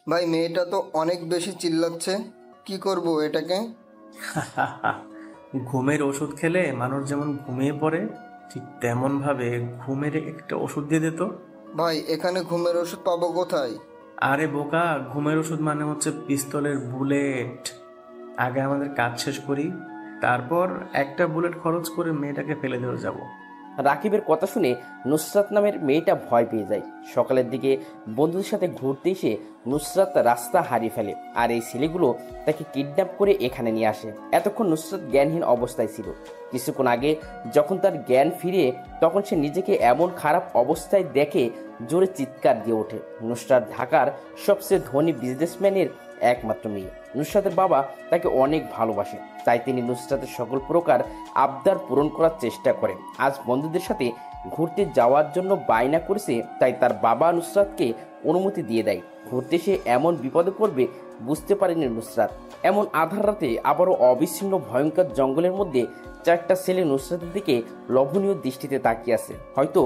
ভাই মেয়েটা তো অনেক বেশি চিল্লাচ্ছে, কি করব এটাকে? ঘুমের ওষুধ খেলে মানুষ যেমন ঘুমিয়ে পড়ে, ঠিক তেমন ভাবে ঘুমের একটা ওষুধ দিয়ে দিত। ভাই এখানে ঘুমের ওষুধ পাবো কোথায়? আরে বোকা, ঘুমের ওষুধ মানে হচ্ছে পিস্তলের বুলেট। আগে আমাদের কাজ শেষ করি, তারপর একটা বুলেট খরচ করে মেয়েটাকে ফেলে দিয়ে যাব। রাকিবের কথা শুনে নুসরাত নামের মেয়েটা ভয় পেয়ে যায়। সকালের দিকে বন্ধুদের সাথে ঘুরতে এসে নুসরাত রাস্তা হারিয়ে ফেলে, আর এই ছেলেগুলো তাকে কিডন্যাপ করে এখানে নিয়ে আসে। এতক্ষণ নুসরাত জ্ঞানহীন অবস্থায় ছিল। কিছুক্ষণ আগে যখন তার জ্ঞান ফিরে, তখন সে নিজেকে এমন খারাপ অবস্থায় দেখে জোরে চিৎকার দিয়ে ওঠে। নুসরাত ঢাকার সবচেয়ে ধনী বিজনেসম্যানের একমাত্র মেয়ে। নুসরাতের বাবা তাকে অনেক ভালোবাসে, তাই তিনি নুসরাতের সকল প্রকার আবদার পূরণ করার চেষ্টা করে। আজ বন্ধুদের সাথে ঘুরতে যাওয়ার জন্য বায়না করেছে, তাই তার বাবা নুসরাতকে অনুমতি দিয়ে দেয়। ঘুরতে সে এমন বিপদে পড়বে বুঝতে পারেনি নুসরাত। এমন আধার রাতে আবারও অবিচ্ছিন্ন ভয়ঙ্কর জঙ্গলের মধ্যে চারটা ছেলে নুসরাতের দিকে লোভনীয় দৃষ্টিতে তাকিয়ে আছে। হয়তো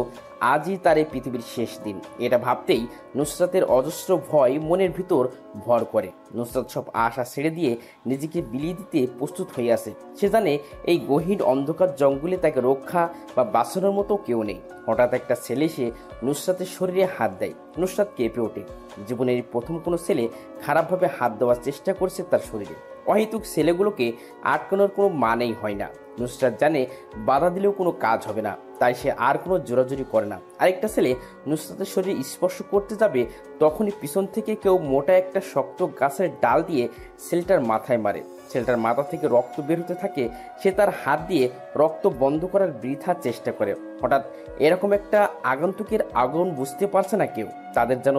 আজই তার এই পৃথিবীর শেষ দিন। এটা ভাবতেই নুসরাতের অজস্র ভয় মনের ভিতর ভর করে। নুসরাত সব আশা ছেড়ে দিয়ে নিজেকে বিলিয়ে দিতে প্রস্তুত হয়ে আছে। সে জানে এই গহীন অন্ধকার জঙ্গলে তাকে রক্ষা বা বাঁচানোর মতো কেউ নেই। হঠাৎ একটা ছেলে এসে নুসরাতের শরীরে হাত দেয়। নুসরাত কেঁপে ওঠে। জীবনের প্রথম কোনো ছেলে খারাপভাবে হাত দেওয়ার চেষ্টা করছে তার শরীরে। অহেতুক ছেলেগুলোকে আটকানোর কোনো মানেই হয় না। নুসরাত জানে বাধা দিলেও কোনো কাজ হবে না, তাই সে আর কোনো জোরাজুরি করে না। আরেকটা ছেলে নুসরাতের শরীরে স্পর্শ করতে যাবে, তখনই পিছন থেকে কেউ মোটা একটা শক্ত গাছের ডাল দিয়ে ছেলেটার মাথায় মারে। ছেলেটার মাথা থেকে রক্ত বের হতে থাকে। সে তার হাত দিয়ে রক্ত বন্ধ করার বৃথা চেষ্টা করে। হঠাৎ এরকম একটা আগন্তুকের আগমন বুঝতে পারছে না কেউ। তাদের যেন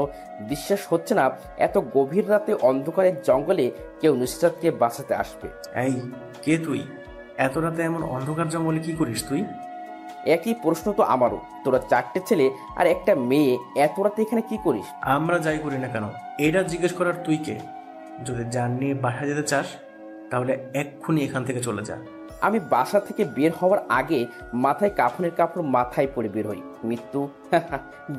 বিশ্বাস হচ্ছে না এত গভীর রাতে অন্ধকারের জঙ্গলে কেউ নুসরাতকে বাঁচাতে আসবে। এই, কে তুই? এত রাতে এমন অন্ধকার জঙ্গলে কি করিস তুই? একই প্রশ্ন তো আমারও। তোরা চারটে ছেলে আর একটা মেয়ে এত রাতে এখানে কি করিস? আমরা যাই করি না কেন, এটা জিজ্ঞেস করার তুই কে? যদি জান নিয়ে বাসা যেতে চাস তাহলে এক্ষুনি এখান থেকে চলে যা। আমি বাসা থেকে বের হওয়ার আগে মাথায় কাফনের কাপড় মাথায় পরে বের হই। মৃত্যু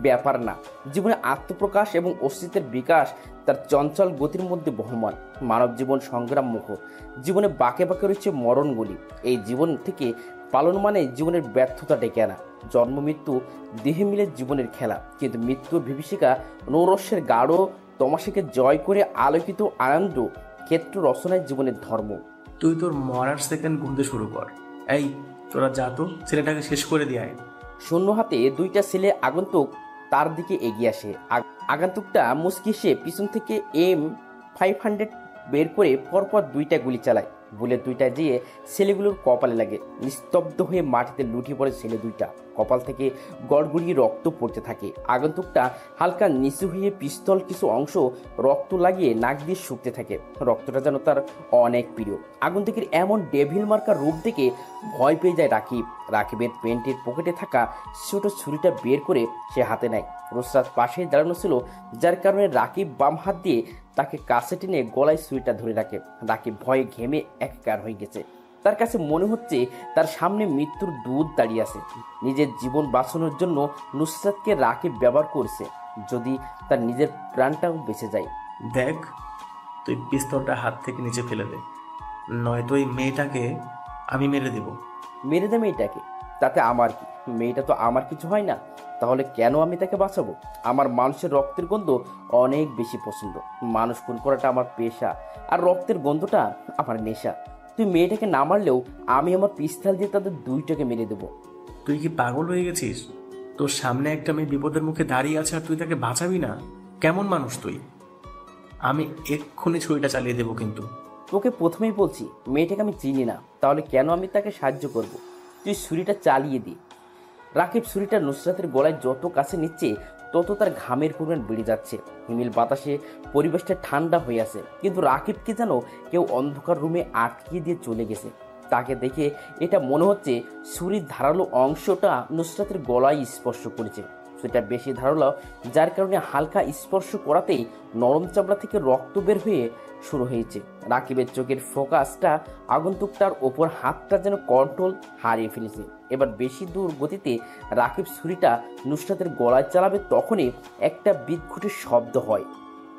ব্যাপার না। জীবনে আত্মপ্রকাশ এবং অস্তিত্বের বিকাশ তার চঞ্চল গতির মধ্যে বহমান। মানব জীবন সংগ্রাম মুখর। জীবনে বাঁকে বাঁকে রয়েছে মরণগুলি। এই জীবন থেকে পালন মানে জীবনের ব্যর্থতা ডেকে আনা। জন্ম মৃত্যু দেহে মিলে জীবনের খেলা, কিন্তু মৃত্যুর বিভীষিকা নৌরস্যের গাঢ় তমাশাকে জয় করে আলোকিত আনন্দ ক্ষেত্র রচনায় জীবনের ধর্ম। তুই তোর মরার সেকেন্ড গুনতে শুরু কর। এই, তোরা যা তো, ছেলেটাকে শেষ করে দিয়ে আয়। শূন্য হাতে দুইটা ছেলে আগন্তুক তার দিকে এগিয়ে আসে। আগন্তুকটা মুচকি এসে পিছন থেকে M500 বের করে পরপর দুইটা গুলি চালায়। বুলেট দুইটা দিয়ে ছেলেগুলোর কপালে লাগে। নিস্তব্ধ হয়ে মাটিতে লুটিয়ে পড়ে ছেলে দুইটা। কপাল থেকে গড়গড়িয়ে রক্ত পড়তে থাকে। আগন্তুকটা হালকা নিচু হয়ে পিস্তল কিছু অংশ রক্ত লাগিয়ে নাক দিয়ে শুকতে থাকে। রক্তটা যেন তার অনেক প্রিয়। আগন্তুকের এমন ডেভিল মার্কা রূপ দেখে ভয় পেয়ে যায় রাকিব। রাকিবের প্যান্টের পকেটে থাকা ছোট ছুরিটা বের করে সে হাতে নেয়। নুসরাত পাশেই দাঁড়ানো ছিল, যার কারণে রাকিব বাম হাত দিয়ে তাকে কাছে টেনে গলায় ছুরিটা ধরে রাখে। রাকিব ভয়ে ঘেমে একাকার হয়ে গেছে। তার কাছে মনে হচ্ছে তার সামনে মৃত্যুর দূত দাঁড়িয়ে আছে। নিজের জীবন বাঁচানোর জন্য নুসরাতকে রাকিব ব্যবহার করছে, যদি তার নিজের প্রাণটাও বেঁচে যায়। দেখ, তুই পিস্তলটা হাত থেকে নিচে ফেলে দে, নয়তো এই মেয়েটাকে আমি মেরে দেব। মেরে দে মেয়েটাকে, তাতে আমার কি? মেয়েটা তো আমার কিছু হয় না, তাহলে কেন আমি তাকে বাঁচাবো? আমার মানুষের রক্তের গন্ধ অনেক বেশি পছন্দ। মানুষ খুন করাটা আমার পেশা, আর রক্তের গন্ধটা আমার নেশা। তুই মেয়েটাকে না মারলেও আমি আমার পিস্তল দিয়ে তাদের দুইটাকে মেরে দেবো। তুই কি পাগল হয়ে গেছিস? তোর সামনে একটা মেয়ে বিপদের মুখে দাঁড়িয়ে আছে আর তুই তাকে বাঁচাবি না? কেমন মানুষ তুই? আমি এক্ষুনি ছুরিটা চালিয়ে দেবো কিন্তু। তোকে প্রথমেই বলছি মেয়েটাকে আমি চিনি না, তাহলে কেন আমি তাকে সাহায্য করব? তুই ছুরিটা চালিয়ে দি। রাকিব ছুরিটা নুসরাতের গলায় যত কাছে নিচ্ছে তত তার ঘামের পরিমাণ বেড়ে যাচ্ছে। হিমেল বাতাসে পরিবেশটা ঠান্ডা হয়ে আছে, কিন্তু রাকিবকে যেন কেউ অন্ধকার রুমে আটকিয়ে দিয়ে চলে গেছে। তাকে দেখে এটা মনে হচ্ছে ছুরির ধারালো অংশটা নুসরাতের গলায় স্পর্শ করেছে। সেটা বেশি ধারালো, যার কারণে হালকা স্পর্শ করাতেই নরম চামড়া থেকে রক্ত বের হয়ে শুরু হয়েছে। রাকিবের চোখের ফোকাসটা আগন্তুকটার ওপর, হাতটা যেন কন্ট্রোল হারিয়ে ফেলেছে। এবার বেশি দূর গতিতে রাকিব ছুরিটা নুসরাতের গলায় চালাবে, তখনই একটা বিদঘুটের শব্দ হয়।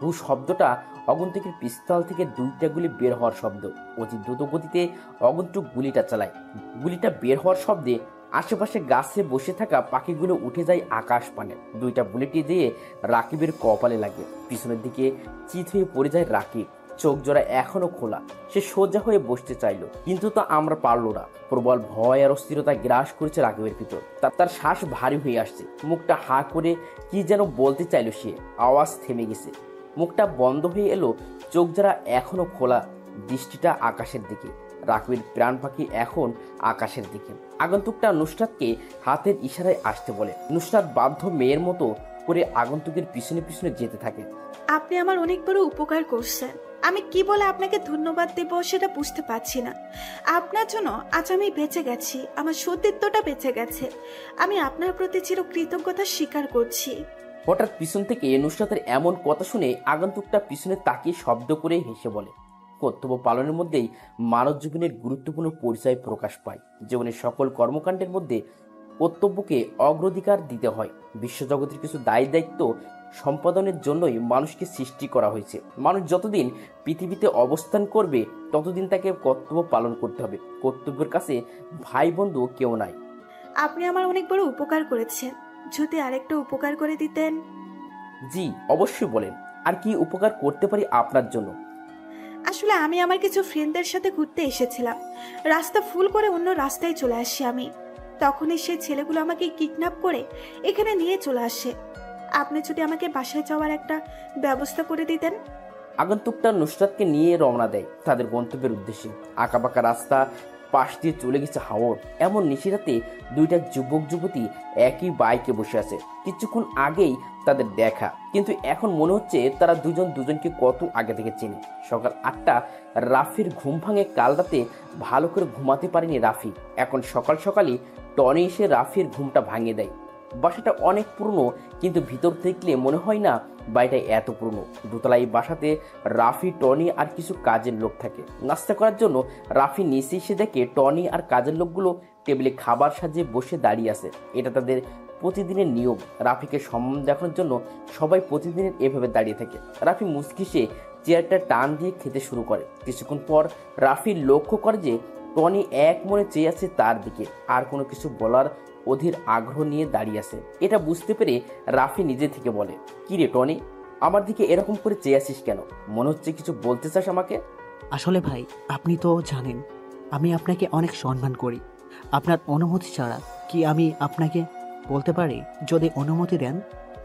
হু শব্দটা অগন্তুকের পিস্তল থেকে 2টা গুলি বের হওয়ার শব্দ। অতি দ্রুত গতিতে অগন্তুক গুলিটা চালায়। গুলিটা বের হওয়ার শব্দে আশেপাশে গাছে বসে থাকা পাখিগুলো উঠে যায় আকাশ পানে। 2টা বুলেটে দিয়ে রাকিবের কপালে লাগে। পিছনের দিকে চিত হয়ে পড়ে যায় রাকিব। চোখ জোড়া এখনো খোলা। সে সোজা হয়ে বসতে চাইল, কিন্তু তা আমরা পারল না। প্রবল ভয় আর অস্থিরতা গ্রাস করেছে রাকিবের ভিতর। তার শ্বাস ভারী হয়ে আসছে। মুখটা হা করে কি যেন বলতে চাইল সে। আওয়াজ থেমে গেছে। মুখটা বন্ধ হয়ে এলো। চোখ জোড়া এখনো খোলা। দৃষ্টিটা আকাশের দিকে। রাকিবের প্রাণ পাখি এখন আকাশের দিকে। আগন্তুকটা নুসরাতকে হাতের ইশারায় আসতে বলে। নুসরাত বাধ্য মেয়ের মতো করে আগন্তুকের পিছনে পিছনে যেতে থাকে। আপনি আমার অনেক বড় উপকার করছেন। আমি কি বলে আপনাকে ধন্যবাদ দেব সেটা বুঝতে পারছি না। আপনার জন্য আজ আমি বেঁচে গেছি, আমার সতীত্বটা বেঁচে গেছে। আমি আপনার প্রতি চির কৃতজ্ঞতা স্বীকার করছি। হঠাৎ পিছন থেকে নুসরাতের এমন কথা শুনে আগন্তুকটা পিছনে তাকিয়ে শব্দ করে হেসে বলে। কর্তব্য পালনের মধ্যেই মানব জীবনের গুরুত্বপূর্ণ পরিচয় প্রকাশ পায়। জীবনের সকল কর্মকাণ্ডের মধ্যে কর্তব্যকে অগ্রাধিকার দিতে হয়। বিশ্বজগতের কিছু দায় দায়িত্ব সম্পাদনের জন্যই মানুষকে সৃষ্টি করা হয়েছে। মানুষ যতদিন পৃথিবীতে অবস্থান করবে ততদিন তাকে কর্তব্য পালন করতে হবে। কর্তব্যের কাছে ভাই বন্ধু কেউ নাই। আপনি আমার অনেক বড় উপকার করেছেন, যদি আরেকটা উপকার করে দিতেন। জি অবশ্যই বলেন, আর কি উপকার করতে পারি আপনার জন্য? আসলে আমি আমার কিছু ফ্রেন্ডদের সাথে ঘুরতে এসেছিলাম। রাস্তা ফুল করে অন্য রাস্তায় চলে আসি আমি। তখনই সেই ছেলেগুলো আমাকে কিডন্যাপ করে এখানে নিয়ে চলে আসে। আপনি যদি আমাকে বাসায় যাওয়ার একটা ব্যবস্থা করে দিতেন। আগন্তুকটা নুসরাতকে নিয়ে রওনা দেয় তাদের গন্তব্যের উদ্দেশ্যে। আঁকাবাঁকা রাস্তা পাশ দিয়ে চলে গেছে হাওর। এমন নিশিরাতে 2টা যুবক যুবতী একই বাইকে বসে আছে। কিছুক্ষণ আগেই তাদের দেখা, কিন্তু এখন মনে হচ্ছে তারা দুজন দুজনকে কত আগে থেকে চেনে। সকাল 8টা। রাফির ঘুম ভাঙে। কাল রাতে ভালো করে ঘুমাতে পারেনি রাফি। এখন সকাল সকালই টনি এসে রাফির ঘুমটা ভাঙিয়ে দেয়। বাসাটা অনেক পুরনো, কিন্তু ভিতর দেখলে মনে হয় না বাড়িটা এত পুরনো। দোতলায় বাসাতে রাফি, টনি আর কিছু কাজের লোক থাকে। নাস্তা করার জন্য রাফি নিচে এসে দেখে টনি আর কাজের লোকগুলো টেবিলে খাবার সাজিয়ে বসে দাঁড়িয়ে আছে। এটা তাদের প্রতিদিনের নিয়ম। রাফিকে সম্মান দেখানোর জন্য সবাই প্রতিদিনের এভাবে দাঁড়িয়ে থাকে। রাফি মুচকিসে চেয়ারটা টান দিয়ে খেতে শুরু করে। কিছুক্ষণ পর রাফি লক্ষ্য করে যে টনি এক মনে চেয়ে আছে তার দিকে, আর কোনো কিছু বলার অধীর আগ্রহ নিয়ে দাঁড়িয়ে আছে। এটা বুঝতে পেরে রাফি নিজে থেকে বলে, কি রে টনি, আমার দিকে এরকম করে চেয়ে আসিস কেন? মনে হচ্ছে কিছু বলতে চাস আমাকে? আসলে ভাই, আপনি তো জানেন আমি আপনাকে অনেক সম্মান করি। আপনার অনুমতি ছাড়া কি আমি আপনাকে বলতে পারি? যদি অনুমতি দেন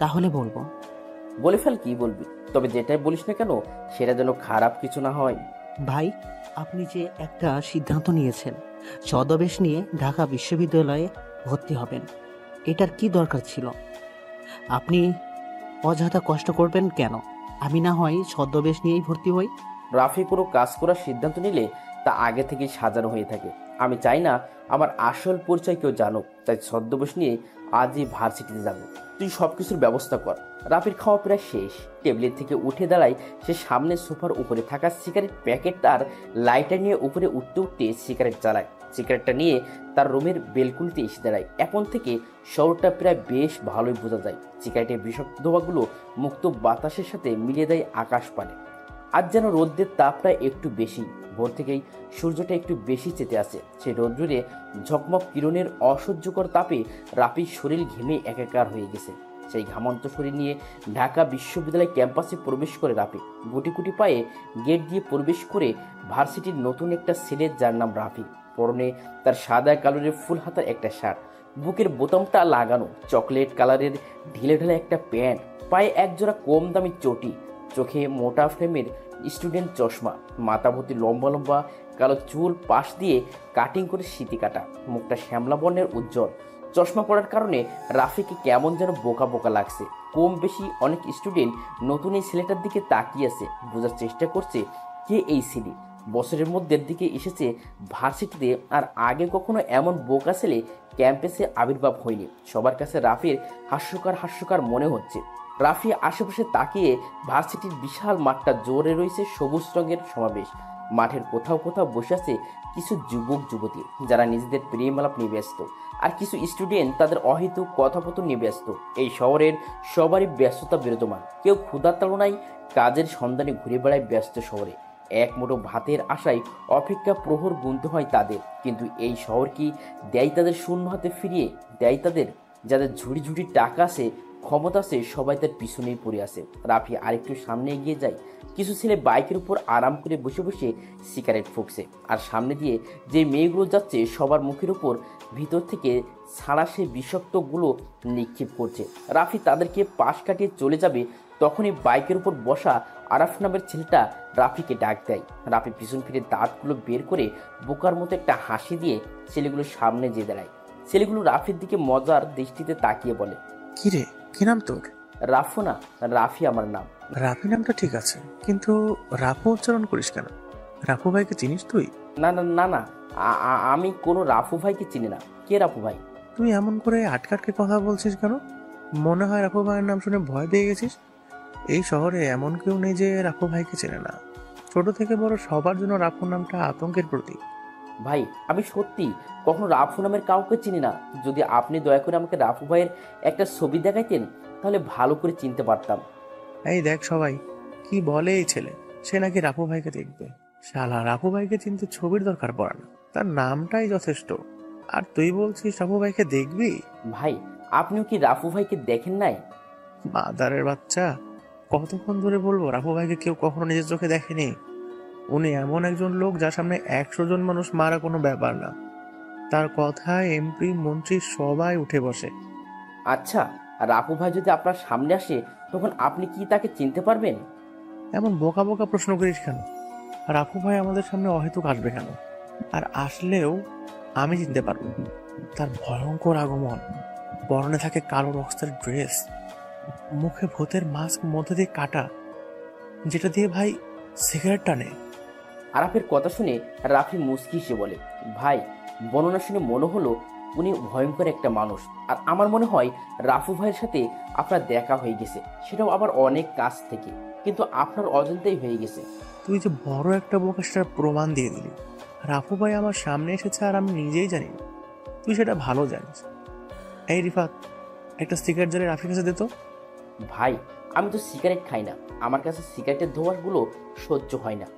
তাহলে বলবো। বলে ফেল, কি বলবি, তবে যেটাই বলিস না কেন সেটা যেন খারাপ কিছু না হয়। ভাই, আপনি যে একটা সিদ্ধান্ত নিয়েছেন ছদ্মবেশ নিয়ে ঢাকা বিশ্ববিদ্যালয়ে ভর্তি হবেন, এটার কি দরকার ছিল? আপনি অযথা কষ্ট করবেন কেন? আমি না হয় ছদ্মবেশ নিয়েই ভর্তি হই। রাফি কোনো কাজ করার সিদ্ধান্ত নিলে তা আগে থেকেই সাজানো হয়ে থাকে। আমি চাই না আমার আসল পরিচয় কেউ জানুক, তাই ছদ্মবেশ নিয়ে আজই ভার্সিটিতে যাব। তুই সব কিছুর ব্যবস্থা কর। রাফির খাওয়া প্রায় শেষ। টেবিলের থেকে উঠে দাঁড়ায় সে। সামনে সোফার উপরে থাকা সিগারেট প্যাকেট আর লাইটার নিয়ে উপরে উঠতে উঠতে সিগারেট জ্বালায়। সিগারেটটা নিয়ে তার রুমের বেলকুনিতে এসে দাঁড়ায়। এখন থেকে শহরটা প্রায় বেশ ভালোই বোঝা যায়। সিগারেটের বিষাক্ত ধোঁয়াগুলো মুক্ত বাতাসের সাথে মিলিয়ে দেয় আকাশ পানে। আজ যেন রোদ্রের তাপটা একটু বেশি। ভোর থেকেই সূর্যটা একটু বেশি চেতে আসে। সেই রোদ্রে ঝকমক কিরণের অসহ্যকর তাপে রাফির শরীর ঘেমে একাকার হয়ে গেছে। সেই ঘামন্ত শরীর নিয়ে ঢাকা বিশ্ববিদ্যালয় ক্যাম্পাসে প্রবেশ করে রাফি। গুটি গুটি পায়ে গেট দিয়ে প্রবেশ করে ভার্সিটির নতুন একটা ছেলে, যার নাম রাফি। পরনে তার সাদা কালারের ফুল হাতার একটা শার্ট, বুকের বোতামটা লাগানো চকলেট কালারের ঢিলে ঢালে একটা প্যান্ট, পায়ে একজোড়া কম দামি চটি, চোখে মোটা ফ্রেমের স্টুডেন্ট চশমা, মাথা ভর্তি লম্বা লম্বা কালো চুল পাশ দিয়ে কাটিং করে সিটি কাটা, মুখটা শ্যামলা বর্ণের উজ্জ্বল। চশমা পড়ার কারণে রাফিকে কেমন যেন বোকা বোকা লাগছে। কম বেশি অনেক স্টুডেন্ট নতুন এই ছেলেটার দিকে তাকিয়ে আছে, বোঝার চেষ্টা করছে কে এই ছেলে। বছরের মধ্যে দিকে এসেছে ভার্সিটিতে, আর আগে কখনো এমন বোকা ছেলে ক্যাম্পাসে আবির্ভাব হয়নি। সবার কাছে রাফির হাস্যকর মনে হচ্ছে। রাফি আশেপাশে তাকিয়ে ভার্সিটির বিশাল মাঠটা জোরে রয়েছে সবুজ রঙের সমাবেশ। মাঠের কোথাও কোথাও বসে আছে কিছু যুবক যুবতী যারা নিজেদের প্রেম আলাপ নিয়ে ব্যস্ত, আর কিছু স্টুডেন্ট তাদের অহেতুক কথোপকথন নিয়ে ব্যস্ত। এই শহরের সবারই ব্যস্ততা বিরাজমান। কেউ ক্ষুধার তাড়নায় কাজের সন্ধানে ঘুরে বেড়ায় ব্যস্ত শহরে। এক মুঠো ভাতের আশায় অপেক্ষা প্রহর গুনতে হয় তাদের। কিন্তু এই শহর কি দেয় তাদের শূন্য হাতে ফিরিয়ে? দেয় তাদের? যাদের ঝুড়ি ঝুড়ি টাকা আছে, ক্ষমতা আছে, সবাই তার পিছনেই পড়ে আছে। রাফি আরেকটু সামনে এগিয়ে যায়। কিছু ছেলে বাইকের উপর আরাম করে বসে বসে সিগারেট ফুঁকছে, আর সামনে দিয়ে যে মেয়েগুলো যাচ্ছে সবার মুখের উপর ভিতর থেকে ছাড়া সে বিষাক্তগুলো নিক্ষেপ করছে। রাফি তাদেরকে পাশ কাটিয়ে চলে যাবে, তখনই বাইকের উপর বসা আরাফ নামের ছেলেটা রাফিকে ডাক দেয়। রাফি পিছন ফিরে দাঁতগুলো বের করে বোকার মতো একটা হাসি দিয়ে ছেলেগুলোর সামনে যেয়ে দাঁড়ায়। ছেলেগুলো রাফির দিকে মজার দৃষ্টিতে তাকিয়ে বলে, কি রে, কি নাম তোর? রাফু না, রাফি আমার নাম। রাফি নামটা ঠিক আছে, কিন্তু রাফু উচ্চারণ করিস কেন? রাফু ভাইকে চিনিস তুই? না না না না, আমি কোনো রাফু ভাইকে চিনি না। কে রাফু ভাই? তুই এমন করে আটকে আটকে কথা বলছিস কেন? মনে হয় রাফু ভাইয়ের নাম শুনে ভয় পেয়ে গেছিস। এই শহরে এমন কেউ নেই যে রাফু ভাইকে চেনে না। ছোট থেকে বড় সবার জন্য রাফু নামটা আতঙ্কের প্রতীক। ভাই, আমি সত্যি কখনো রাফু নামের কাউকে চিনি না। যদি আপনি দয়া করে আমাকে রাফু ভাইয়ের একটা ছবি দেখাইতেন তাহলে ভালো করে চিনতে পারতাম। এই দেখ সবাই কি বলে এই ছেলে, সে নাকি রাফু ভাইকে দেখবে। শালা, রাফু ভাইকে চিনতে ছবির দরকার পড়ে না, তার নামটাই যথেষ্ট। আর তুই বলছিস রাফু ভাইকে দেখবি? ভাই, আপনিও কি রাফু ভাইকে দেখেন নাই? মাদারের বাচ্চা, কতক্ষণ ধরে বলবো রাফু ভাইকে কেউ কখনো নিজের চোখে দেখেনি। উনি এমন একজন লোক যার সামনে 100 জন মানুষ মারা কোনো ব্যাপার না। তার কথায় এমপি মন্ত্রী সবাই উঠে বসে। আচ্ছা, রাফু ভাই যদি আপনার সামনে আসে তখন আপনি কি তাকে চিনতে পারবেন? এমন বোকা বোকা প্রশ্ন করিস কেন? রাফু ভাই আমাদের সামনে অহেতুক আসবে কেন? আর আসলেও আমি চিনতে পারবো। তার ভয়ঙ্কর আগমন, পরনে থাকে কালো রক্তের ড্রেস, মুখে ভূতের মাস্ক, মধ্যে দিয়ে কাটা, যেটা দিয়ে ভাই সিগারেট টানে। আরাফের কথা শুনে রাফি মুচকি হেসে বলে, ভাই, বর্ণনা শুনে মনে হলো উনি ভয়ঙ্কর একটা মানুষ। আর আমার মনে হয় রাফু ভাইয়ের সাথে আপনার দেখা হয়ে গেছে, সেটাও আবার অনেক কাছ থেকে, কিন্তু আপনার অজান্তেই হয়ে গেছে। তুই যে বড় একটা বোকা সেটার প্রমাণ দিয়ে দিলি। রাফু ভাই আমার সামনে এসেছে আর আমি নিজেই জানি না। তুই সেটা ভালো জানিস। এই রিফাত, একটা সিগারেট জ্বালিয়ে রাফির কাছে দে তো। ভাই, আমি তো সিগারেট খাই না, আমার কাছে সিগারেটের ধোঁয়াগুলো সহ্য হয় না।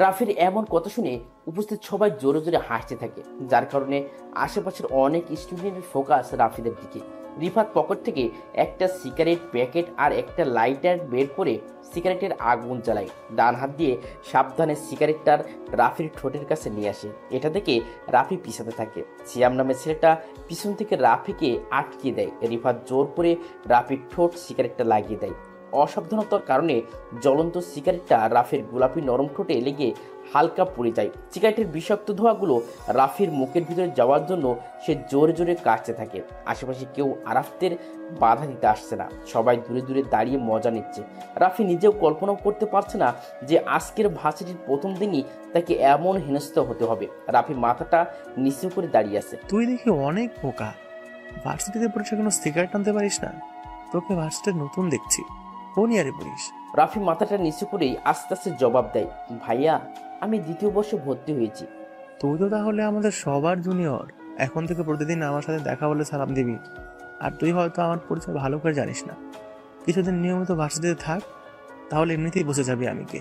রাফির এমন কথা শুনে উপস্থিত সবাই জোরে জোরে হাসতে থাকে, যার কারণে আশেপাশের অনেক স্টুডেন্টের ফোকাস রাফিদের দিকে। রিফাত পকেট থেকে একটা সিগারেট প্যাকেট আর একটা লাইটার বের করে সিগারেটের আগুন জ্বালায়। ডান হাত দিয়ে সাবধানে সিগারেটটার রাফির ঠোঁটের কাছে নিয়ে আসে। এটা দেখে রাফি পিছাতে থাকে। সিয়াম নামের ছেলেটা পিছন থেকে রাফিকে আটকে দেয়। রিফাত জোর করে রাফির ঠোঁট সিগারেটটা লাগিয়ে দেয়। অসাবধানতার কারণে জ্বলন্ত সিগারেটটা রাফির গোলাপি নরম ঠোঁটে লেগে হালকা পুড়ে যায়। সিগারেটের বিষাক্ত ধোঁয়াগুলো রাফির মুখের ভিতরে যাওয়ার জন্য সে জোরে জোরে কাটতে থাকে। আশেপাশে কেউ আরাফদের বাধা দিতে আসছে না, সবাই দূরে দূরে দাঁড়িয়ে মজা নিচ্ছে। রাফি নিজেও কল্পনাও করতে পারছে না যে আজকের ভার্সিটির প্রথম দিনই তাকে এমন হেনস্থা হতে হবে। রাফি মাথাটা নিচু করে দাঁড়িয়ে আছে। তুই দেখি অনেক বোকা, ভার্সিটিতে পড়ে কোনো সিগারেট আনতে পারিস না। তোকে ভার্সিটিতে নতুন দেখছি, কোন ইয়ারে পড়িস? রাফি মাথাটা নিচু করেই আস্তে আস্তে জবাব দেয়, ভাইয়া, আমি 2য় বর্ষে ভর্তি হয়েছি। তুই তো তাহলে আমাদের সবার জুনিয়র। এখন থেকে প্রতিদিন আমার সাথে দেখা হলে সালাম দিবি। আর তুই হয়তো আমার পরিচয় ভালো করে জানিস না। কিছুদিন নিয়মিত ভার্সিটিতে থাক, তাহলে এমনিতেই বসে যাবি আমি কে।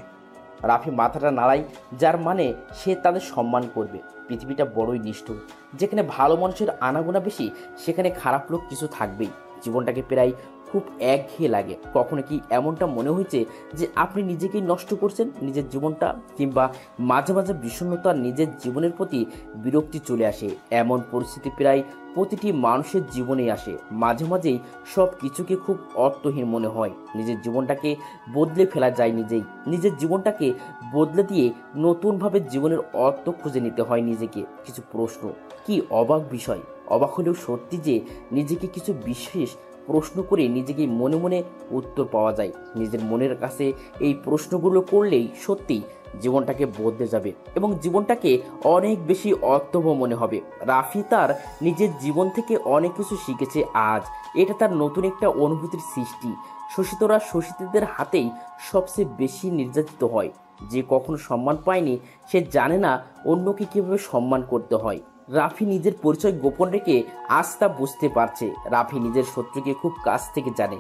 রাফি মাথাটা নাড়ায়, যার মানে সে তাদের সম্মান করবে। পৃথিবীটা বড়ই নিষ্ঠুর, যেখানে ভালো মানুষের আনাগোনা বেশি সেখানে খারাপ লোক কিছু থাকবেই। জীবনটাকে প্রায় খুব একঘেয়ে লাগে। কখনো কি এমনটা মনে হয়েছে যে আপনি নিজেকেই নষ্ট করছেন নিজের জীবনটা? কিংবা মাঝে মাঝে বিষণ্ণতা, নিজের জীবনের প্রতি বিরক্তি চলে আসে? এমন পরিস্থিতি প্রায় প্রতিটি মানুষের জীবনেই আসে। মাঝে মাঝেই সব কিছুকে খুব অর্থহীন মনে হয়। নিজের জীবনটাকে বদলে ফেলা যায় নিজেই। নিজের জীবনটাকে বদলে দিয়ে নতুনভাবে জীবনের অর্থ খুঁজে নিতে হয় নিজেকে। কিছু প্রশ্ন, কি অবাক বিষয়! অবাক হলেও সত্যি যে নিজেকে কিছু বিশেষ প্রশ্ন করে নিজেকে মনে মনে উত্তর পাওয়া যায়। নিজের মনের কাছে এই প্রশ্নগুলো করলেই সত্যি জীবনটাকে বদলে যাবে এবং জীবনটাকে অনেক বেশি অর্থবহ মনে হবে। রাফি তার নিজের জীবন থেকে অনেক কিছু শিখেছে আজ। এটা তার নতুন একটা অনুভূতির সৃষ্টি। শোষিতরা শোষিতদের হাতেই সবচেয়ে বেশি নির্যাতিত হয়। যে কখনো সম্মান পায়নি সে জানে না অন্যকে কিভাবে সম্মান করতে হয়। রাফি নিজের পরিচয় গোপন রেখে আজ তা বুঝতে পারছে। রাফি নিজের শত্রুকে খুব কাছ থেকে জানে।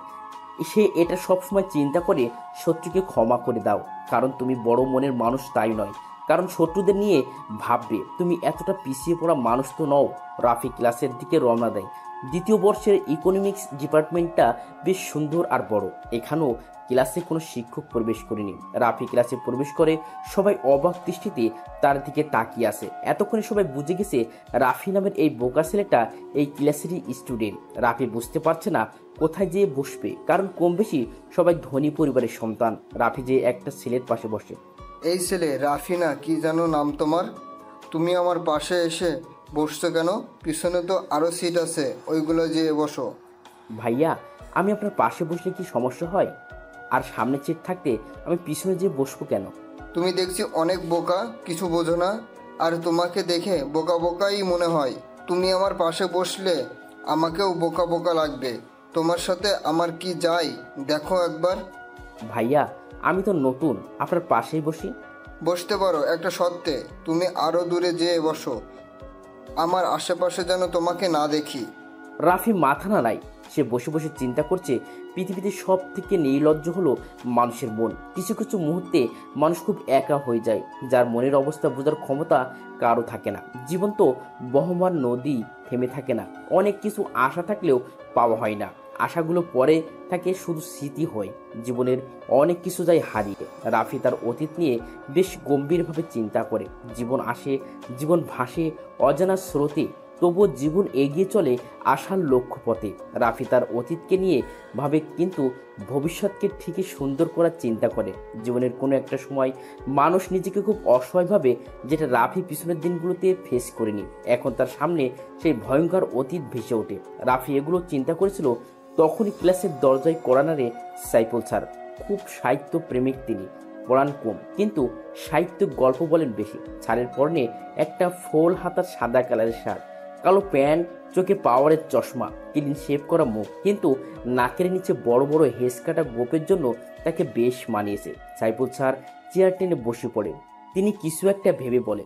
সে এটা সবসময় চিন্তা করে শত্রুকে ক্ষমা করে দাও, কারণ তুমি বড় মনের মানুষ তাই নয়, কারণ শত্রুদের নিয়ে ভাববে। তুমি এতটা পিছিয়ে পড়া মানুষ তো নও। রাফি ক্লাসের দিকে রওনা দেয়। দ্বিতীয় বর্ষের ইকোনমিক্স ডিপার্টমেন্টটা বেশ সুন্দর আর বড়। এখানেও ক্লাসে কোনো শিক্ষক প্রবেশ করেনি। রাফি ক্লাসে প্রবেশ করে সবাই অবাক দৃষ্টিতে তার দিকে তাকিয়ে আসে। এতক্ষণে সবাই বুঝে গেছে রাফি নামের এই বোকা ছেলেটা এই ক্লাসেরই স্টুডেন্ট। রাফি বুঝতে পারছে না কোথায় যেয়ে বসবে, কারণ কম বেশি সবাই ধনী পরিবারের সন্তান। রাফি যে একটা ছেলের পাশে বসে। এই ছেলে রাফি না, কি যেন নাম তোমার? তুমি আমার পাশে এসে বসছো কেন? পিছনে তো আরও সিট আছে, ওইগুলো যেয়ে বসো। ভাইয়া, আমি আপনার পাশে বসলে কি সমস্যা হয়? আর সামনে সিট থাকতে আমি পিছনে যেয়ে বসবো কেন? তুমি দেখছি অনেক বোকা, কিছু বোঝো না। আর তোমাকে দেখে বোকা বোকাই মনে হয়। তুমি আমার পাশে বসলে আমাকেও বোকা বোকা লাগবে। তোমার সাথে আমার কি যায় দেখো একবার। ভাইয়া, আমি তো নতুন, আপনার পাশেই বসি। বসতে পারো, একটা শর্তে। তুমি আরও দূরে যেয়ে বসো, আমার আশেপাশে যেন তোমাকে না দেখি। রাফি মাথা নাড়ায়। সে বসে বসে চিন্তা করছে পৃথিবীতে সব থেকে নির্লজ্জ হলো মানুষের মন। কিছু কিছু মুহূর্তে মানুষ খুব একা হয়ে যায়, যার মনের অবস্থা বোঝার ক্ষমতা কারো থাকে না। জীবন তো বহমান নদী, থেমে থাকে না। অনেক কিছু আশা থাকলেও পাওয়া হয় না। আশাগুলো পরে থাকে শুধু স্মৃতি হয়। জীবনের অনেক কিছু যায় হারিয়ে। রাফি তার অতীত নিয়ে বেশ গম্ভীরভাবে চিন্তা করে। জীবন আসে, জীবন ভাসে অজানা স্রোতে, তবুও জীবন এগিয়ে চলে আশার লক্ষ্যপথে। রাফি তার অতীতকে নিয়ে ভাবে, কিন্তু ভবিষ্যৎকে ঠিকই সুন্দর করার চিন্তা করে। জীবনের কোনো একটা সময় মানুষ নিজেকে খুব অসহায় ভাবে, যেটা রাফি পিছনের দিনগুলোতে ফেস করেনি। এখন তার সামনে সেই ভয়ঙ্কর অতীত ভেসে ওঠে। রাফি এগুলো চিন্তা করেছিল তখনই ক্লাসের দরজায় কড়া নাড়ে সাইফুল স্যার। খুব সাহিত্য প্রেমিক তিনি, পড়ান কম, কিন্তু সাহিত্য গল্প বলেন বেশি। স্যারের পরনে একটা ফোল হাতার সাদা কালারের শার্ট, কালো প্যান্ট, চোখে পাওয়ারের চশমা, ক্লিন শেভ করা মুখ, কিন্তু নাকের নিচে বড় বড় হেস কাটা গোপের জন্য তাকে বেশ মানিয়েছে। সাইফুল স্যার চেয়ার টেনে বসে পড়ে। তিনি কিছু একটা ভেবে বলে,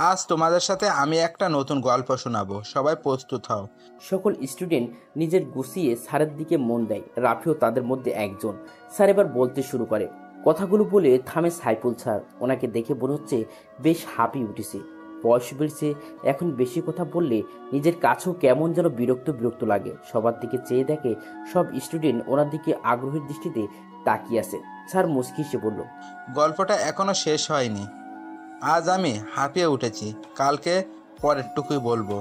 আজ তোমাদের সাথে আমি একটা নতুন গল্প শোনাবো, সবাই প্রস্তুত হও। সকল স্টুডেন্ট নিজের গুছিয়ে স্যারের দিকে মন দেয়। রাফিও তাদের মধ্যে একজন। স্যার এবার বলতে শুরু করে। কথাগুলো বলে থামে সাইফুল স্যার। ওনাকে দেখে মনে হচ্ছে বেশ হাঁপিয়ে উঠেছে। বয়স বেড়েছে, এখন বেশি কথা বললে নিজের কাছেও কেমন যেন বিরক্ত বিরক্ত লাগে। সবার দিকে চেয়ে দেখে সব স্টুডেন্ট ওনার দিকে আগ্রহের দৃষ্টিতে তাকিয়ে আছে। স্যার মুচকি এসে বলল, গল্পটা এখনো শেষ হয়নি। আজ আমি হাঁপিয়ে উঠেছি, কালকে পরেরটুকুই বলবো।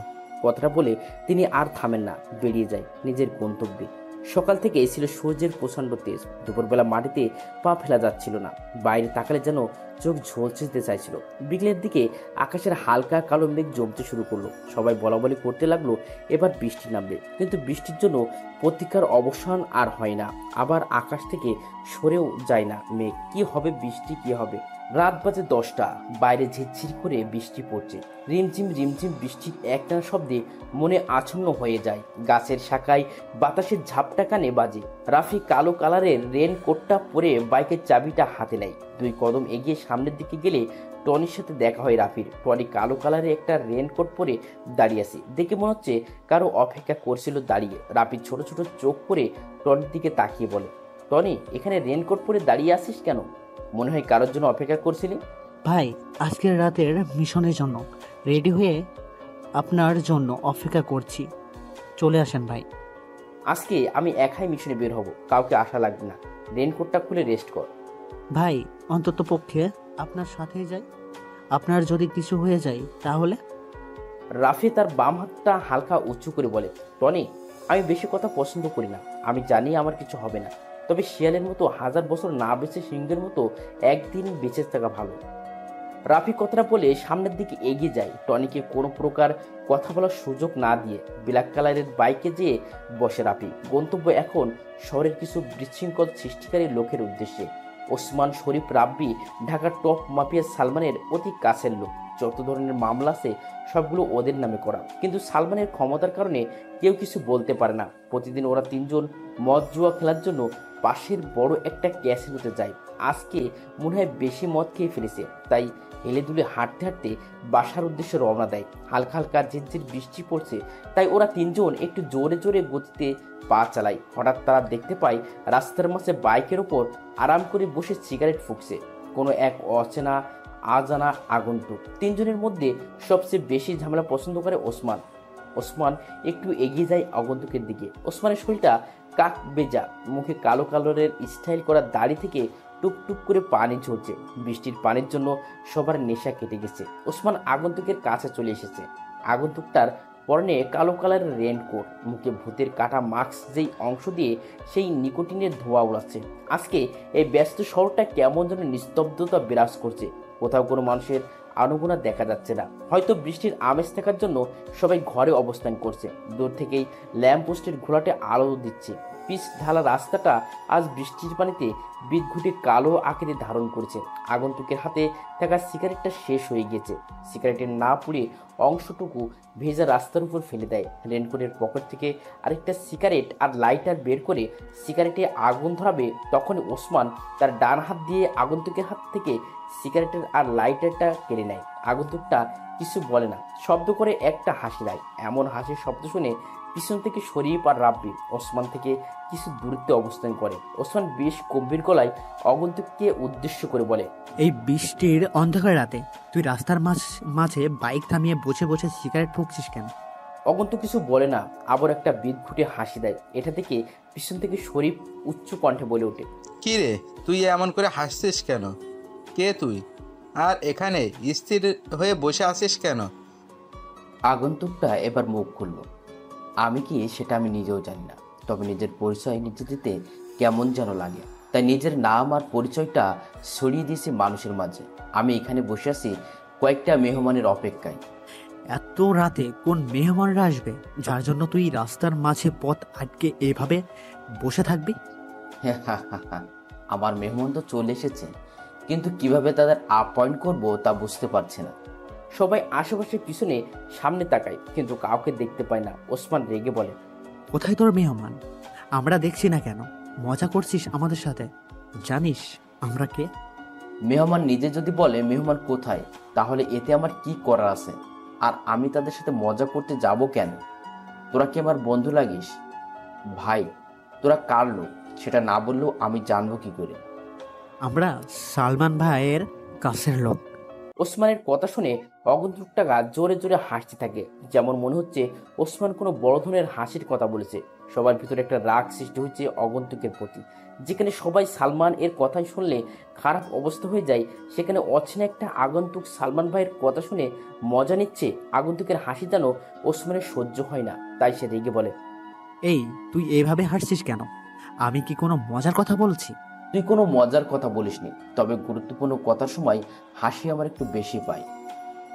কথাটা বলে তিনি আর থামেন না, বেরিয়ে যায় নিজের গন্তব্যে। সকাল থেকে ছিল সূর্যের প্রচণ্ড তেজ। দুপুরবেলা মাটিতে পা ফেলা যাচ্ছিল না। বাইরে তাকালে যেন চোখ ঝলসে যেতে চাইছিল। বিকেলের দিকে আকাশের হালকা কালো মেঘ জমতে শুরু করলো। সবাই বলা বলি করতে লাগলো এবার বৃষ্টি নামবে, কিন্তু বৃষ্টির জন্য প্রতীক্ষার অবসান আর হয় না। আবার আকাশ থেকে সরেও যায় না মেঘ। কি হবে বৃষ্টি, কি হবে? রাত বাজে 10টা। বাইরে ঝিরঝির করে বৃষ্টি পড়ছে। রিমঝিম রিমঝিম বৃষ্টির একটানা শব্দে মনে আচ্ছন্ন হয়ে যায়। গাছের শাখায় বাতাসের ঝাপটা কানে বাজে। রাফি কালো কালারের রেনকোটটা পরে বাইকের চাবিটা হাতে নেয়। 2 কদম এগিয়ে সামনের দিকে গেলে টনির সাথে দেখা হয় রাফির। টনি কালো কালারের একটা রেনকোট পরে দাঁড়িয়ে আছে। দেখে মনে হচ্ছে কারো অপেক্ষা করছিল দাঁড়িয়ে। রাফির ছোট ছোট চোখ করে টনির দিকে তাকিয়ে বলে, টনি, এখানে রেনকোট পরে দাঁড়িয়ে আসিস কেন? মনে হয় কারোর জন্য অপেক্ষা করছিলি। ভাই, আজকের রাতের মিশনের জন্য রেডি হয়ে আপনার জন্য অপেক্ষা করছি, চলে আসেন ভাই। আজকে আমি একাই মিশনে বের হব, কাউকে আশা লাগবে না। রেনকোটটা খুলে রেস্ট কর। ভাই, অন্তত পক্ষে আপনার সাথেই যাই। আপনার যদি কিছু হয়ে যায় তাহলে? রাফি তার বাম হাতটা হালকা উঁচু করে বলে, টনি, আমি বেশি কথা পছন্দ করি না। আমি জানি আমার কিছু হবে না, তবে শিয়ালের মতো 1000 বছর না বেঁচে সিংহের মতো একদিন বেঁচে থাকা ভালো। রাফি কথাটা বলে সামনের দিকে এগিয়ে যায়। টনিকে কোনো প্রকার কথা বলার সুযোগ না দিয়ে ব্ল্যাক কালারের বাইকে যেয়ে বসে রাফি। গন্তব্য এখন শহরের কিছু বিশৃঙ্খল সৃষ্টিকারী লোকের উদ্দেশ্যে। ওসমান শরীফ রাব্বি ঢাকার টপ মাফিয়া সালমানের অতি কাছের লোক। যত ধরনের মামলা আছে সবগুলো ওদের নামে করা, কিন্তু সালমানের ক্ষমতার কারণে কেউ কিছু বলতে পারে না। প্রতিদিন ওরা 3 জন মদ জুয়া খেলার জন্য পাশের বড় একটা ক্যাসিনোতে যায়। আজকে মনে হয় বেশি মদ খেয়ে ফেলেছে, তাই হেলে দুলে হাঁটতে হাঁটতে বাসার উদ্দেশ্যে রওনা দেয়। হালকা হালকা ঝিরঝির বৃষ্টি পড়ছে, তাই ওরা তিনজন একটু জোরে জোরে গতিতে পা চালায়। হঠাৎ তারা দেখতে পায় রাস্তার মাঝে বাইকের ওপর আরাম করে বসে সিগারেট ফুঁকছে কোনো এক অচেনা আজানা আগন্তুক। তিনজনের মধ্যে সবচেয়ে বেশি ঝামেলা পছন্দ করে ওসমান। ওসমান একটু এগিয়ে যায় আগন্তুকের দিকে। ওসমানের শরীরটা কাক বেজা, মুখে কালো কালারের স্টাইল করা দাড়ি থেকে টুকটুক করে পানি ঝরছে। বৃষ্টির পানির জন্য সবার নেশা কেটে গেছে। ওসমান আগন্তুকের কাছে চলে এসেছে। আগন্তুকটার পরনে কালো কালারের রেনকোট, মুখে ভূতের কাটা মাস্ক, যেই অংশ দিয়ে সেই নিকোটিনের ধোঁয়া উড়াচ্ছে। আজকে এই ব্যস্ত শহরটা কেমন যেন নিস্তব্ধতা বিরাজ করছে। কোথাও কোনো মানুষের আনাগোনা দেখা যাচ্ছে না। হয়তো বৃষ্টির আমেজ থাকার জন্য সবাই ঘরে অবস্থান করছে। দূর থেকেই ল্যাম্পপোস্টের ঘোলাটে আলো দিচ্ছে। পিচ ঢালা রাস্তাটা আজ বৃষ্টির পানিতে বিদঘুটে কালো আকৃতি ধারণ করেছে। আগন্তুকের হাতে থাকা সিগারেটটা শেষ হয়ে গিয়েছে। সিগারেটের না পুড়ে অংশটুকু ভেজা রাস্তার উপর ফেলে দেয়। রেনকোটের পকেট থেকে আরেকটা সিগারেট আর লাইটার বের করে সিগারেটে আগুন ধরাবে, তখন ওসমান তার ডান হাত দিয়ে আগন্তুকের হাত থেকে সিগারেটের আর লাইটারটা কেড়ে নেয়। আগন্তুকটা কিছু বলে না, শব্দ করে একটা হাসি দেয়। এমন হাসির শব্দ শুনে পিছন থেকে শরীফ আর রাব্বি ওসমান থেকে কিছু দূরত্বে অবস্থান করে। ওসমান বেশ গম্ভীর গলায় আগন্তুককে উদ্দেশ্য করে বলে, এই বৃষ্টির অন্ধকার রাতে তুই রাস্তার মাঝে বাইক থামিয়ে বসে বসে সিগারেট ফুঁকছিস কেন? আগন্তুক কিছু বলে না, আবার একটা বিদঘুটে হাসি দেয়। এটা থেকে পিছন থেকে শরীফ উচ্চ কণ্ঠে বলে ওঠে, কি রে, তুই এমন করে হাসছিস কেন? কে তুই? আর এখানে স্থির হয়ে বসে আছিস কেন? আগন্তুকটা এবার মুখ খুলল। আমি কি সেটা আমি নিজেও জানি না, তবে নিজের পরিচয় নিজে দিতে কেমন যেন লাগে, তাই নিজের নাম আর পরিচয়টা ছড়িয়ে দিয়েছি মানুষের মাঝে। আমি এখানে বসে আছি কয়েকটা মেহমানের অপেক্ষায়। এত রাতে কোন মেহমানরা আসবে যার জন্য তুই রাস্তার মাঝে পথ আটকে এভাবে বসে থাকবি? আমার মেহমান তো চলে এসেছে, কিন্তু কিভাবে তাদের অ্যাপয়েন্ট করব তা বুঝতে পারছি না। সবাই আশেপাশে পিছনে সামনে তাকায়, কিন্তু কাউকে দেখতে পায় না। ওসমান রেগে বলে, কোথায় তোর মেহমান? আমরা দেখছি না কেন? মজা করছিস আমাদের সাথে? জানিস আমরা কে? মেহমান নিজে যদি বলে মেহমান কোথায়, তাহলে এতে আমার কি করার আছে? আর আমি তাদের সাথে মজা করতে যাব কেন? তোরা কি আমার বন্ধু লাগিস? ভাই, তোরা কার লোক সেটা না বললেও আমি জানবো কি করে? আমরা সালমান ভাইয়ের কাছের লোক। ওসমানের কথা শুনে অগন্তুকটা জোরে জোরে হাসতে থাকে, যেমন মনে হচ্ছে ওসমান কোনো বড় ধরনের হাসির কথা বলেছে। সবার ভিতরে একটা রাগ সৃষ্টি হচ্ছে অগন্তুকের প্রতি। যেখানে সবাই সালমান এর কথাই শুনলে খারাপ অবস্থা হয়ে যায়, সেখানে অচেনা একটা আগন্তুক সালমান ভাইয়ের কথা শুনে মজা নিচ্ছে। আগন্তুকের হাসি যেন ওসমানের সহ্য হয় না, তাই সে রেগে বলে, এই তুই এইভাবে হাসছিস কেন? আমি কি কোনো মজার কথা বলছি? তুই কোনো মজার কথা বলিসনি, তবে গুরুত্বপূর্ণ কথার সময় হাসি আমার একটু বেশি পায়।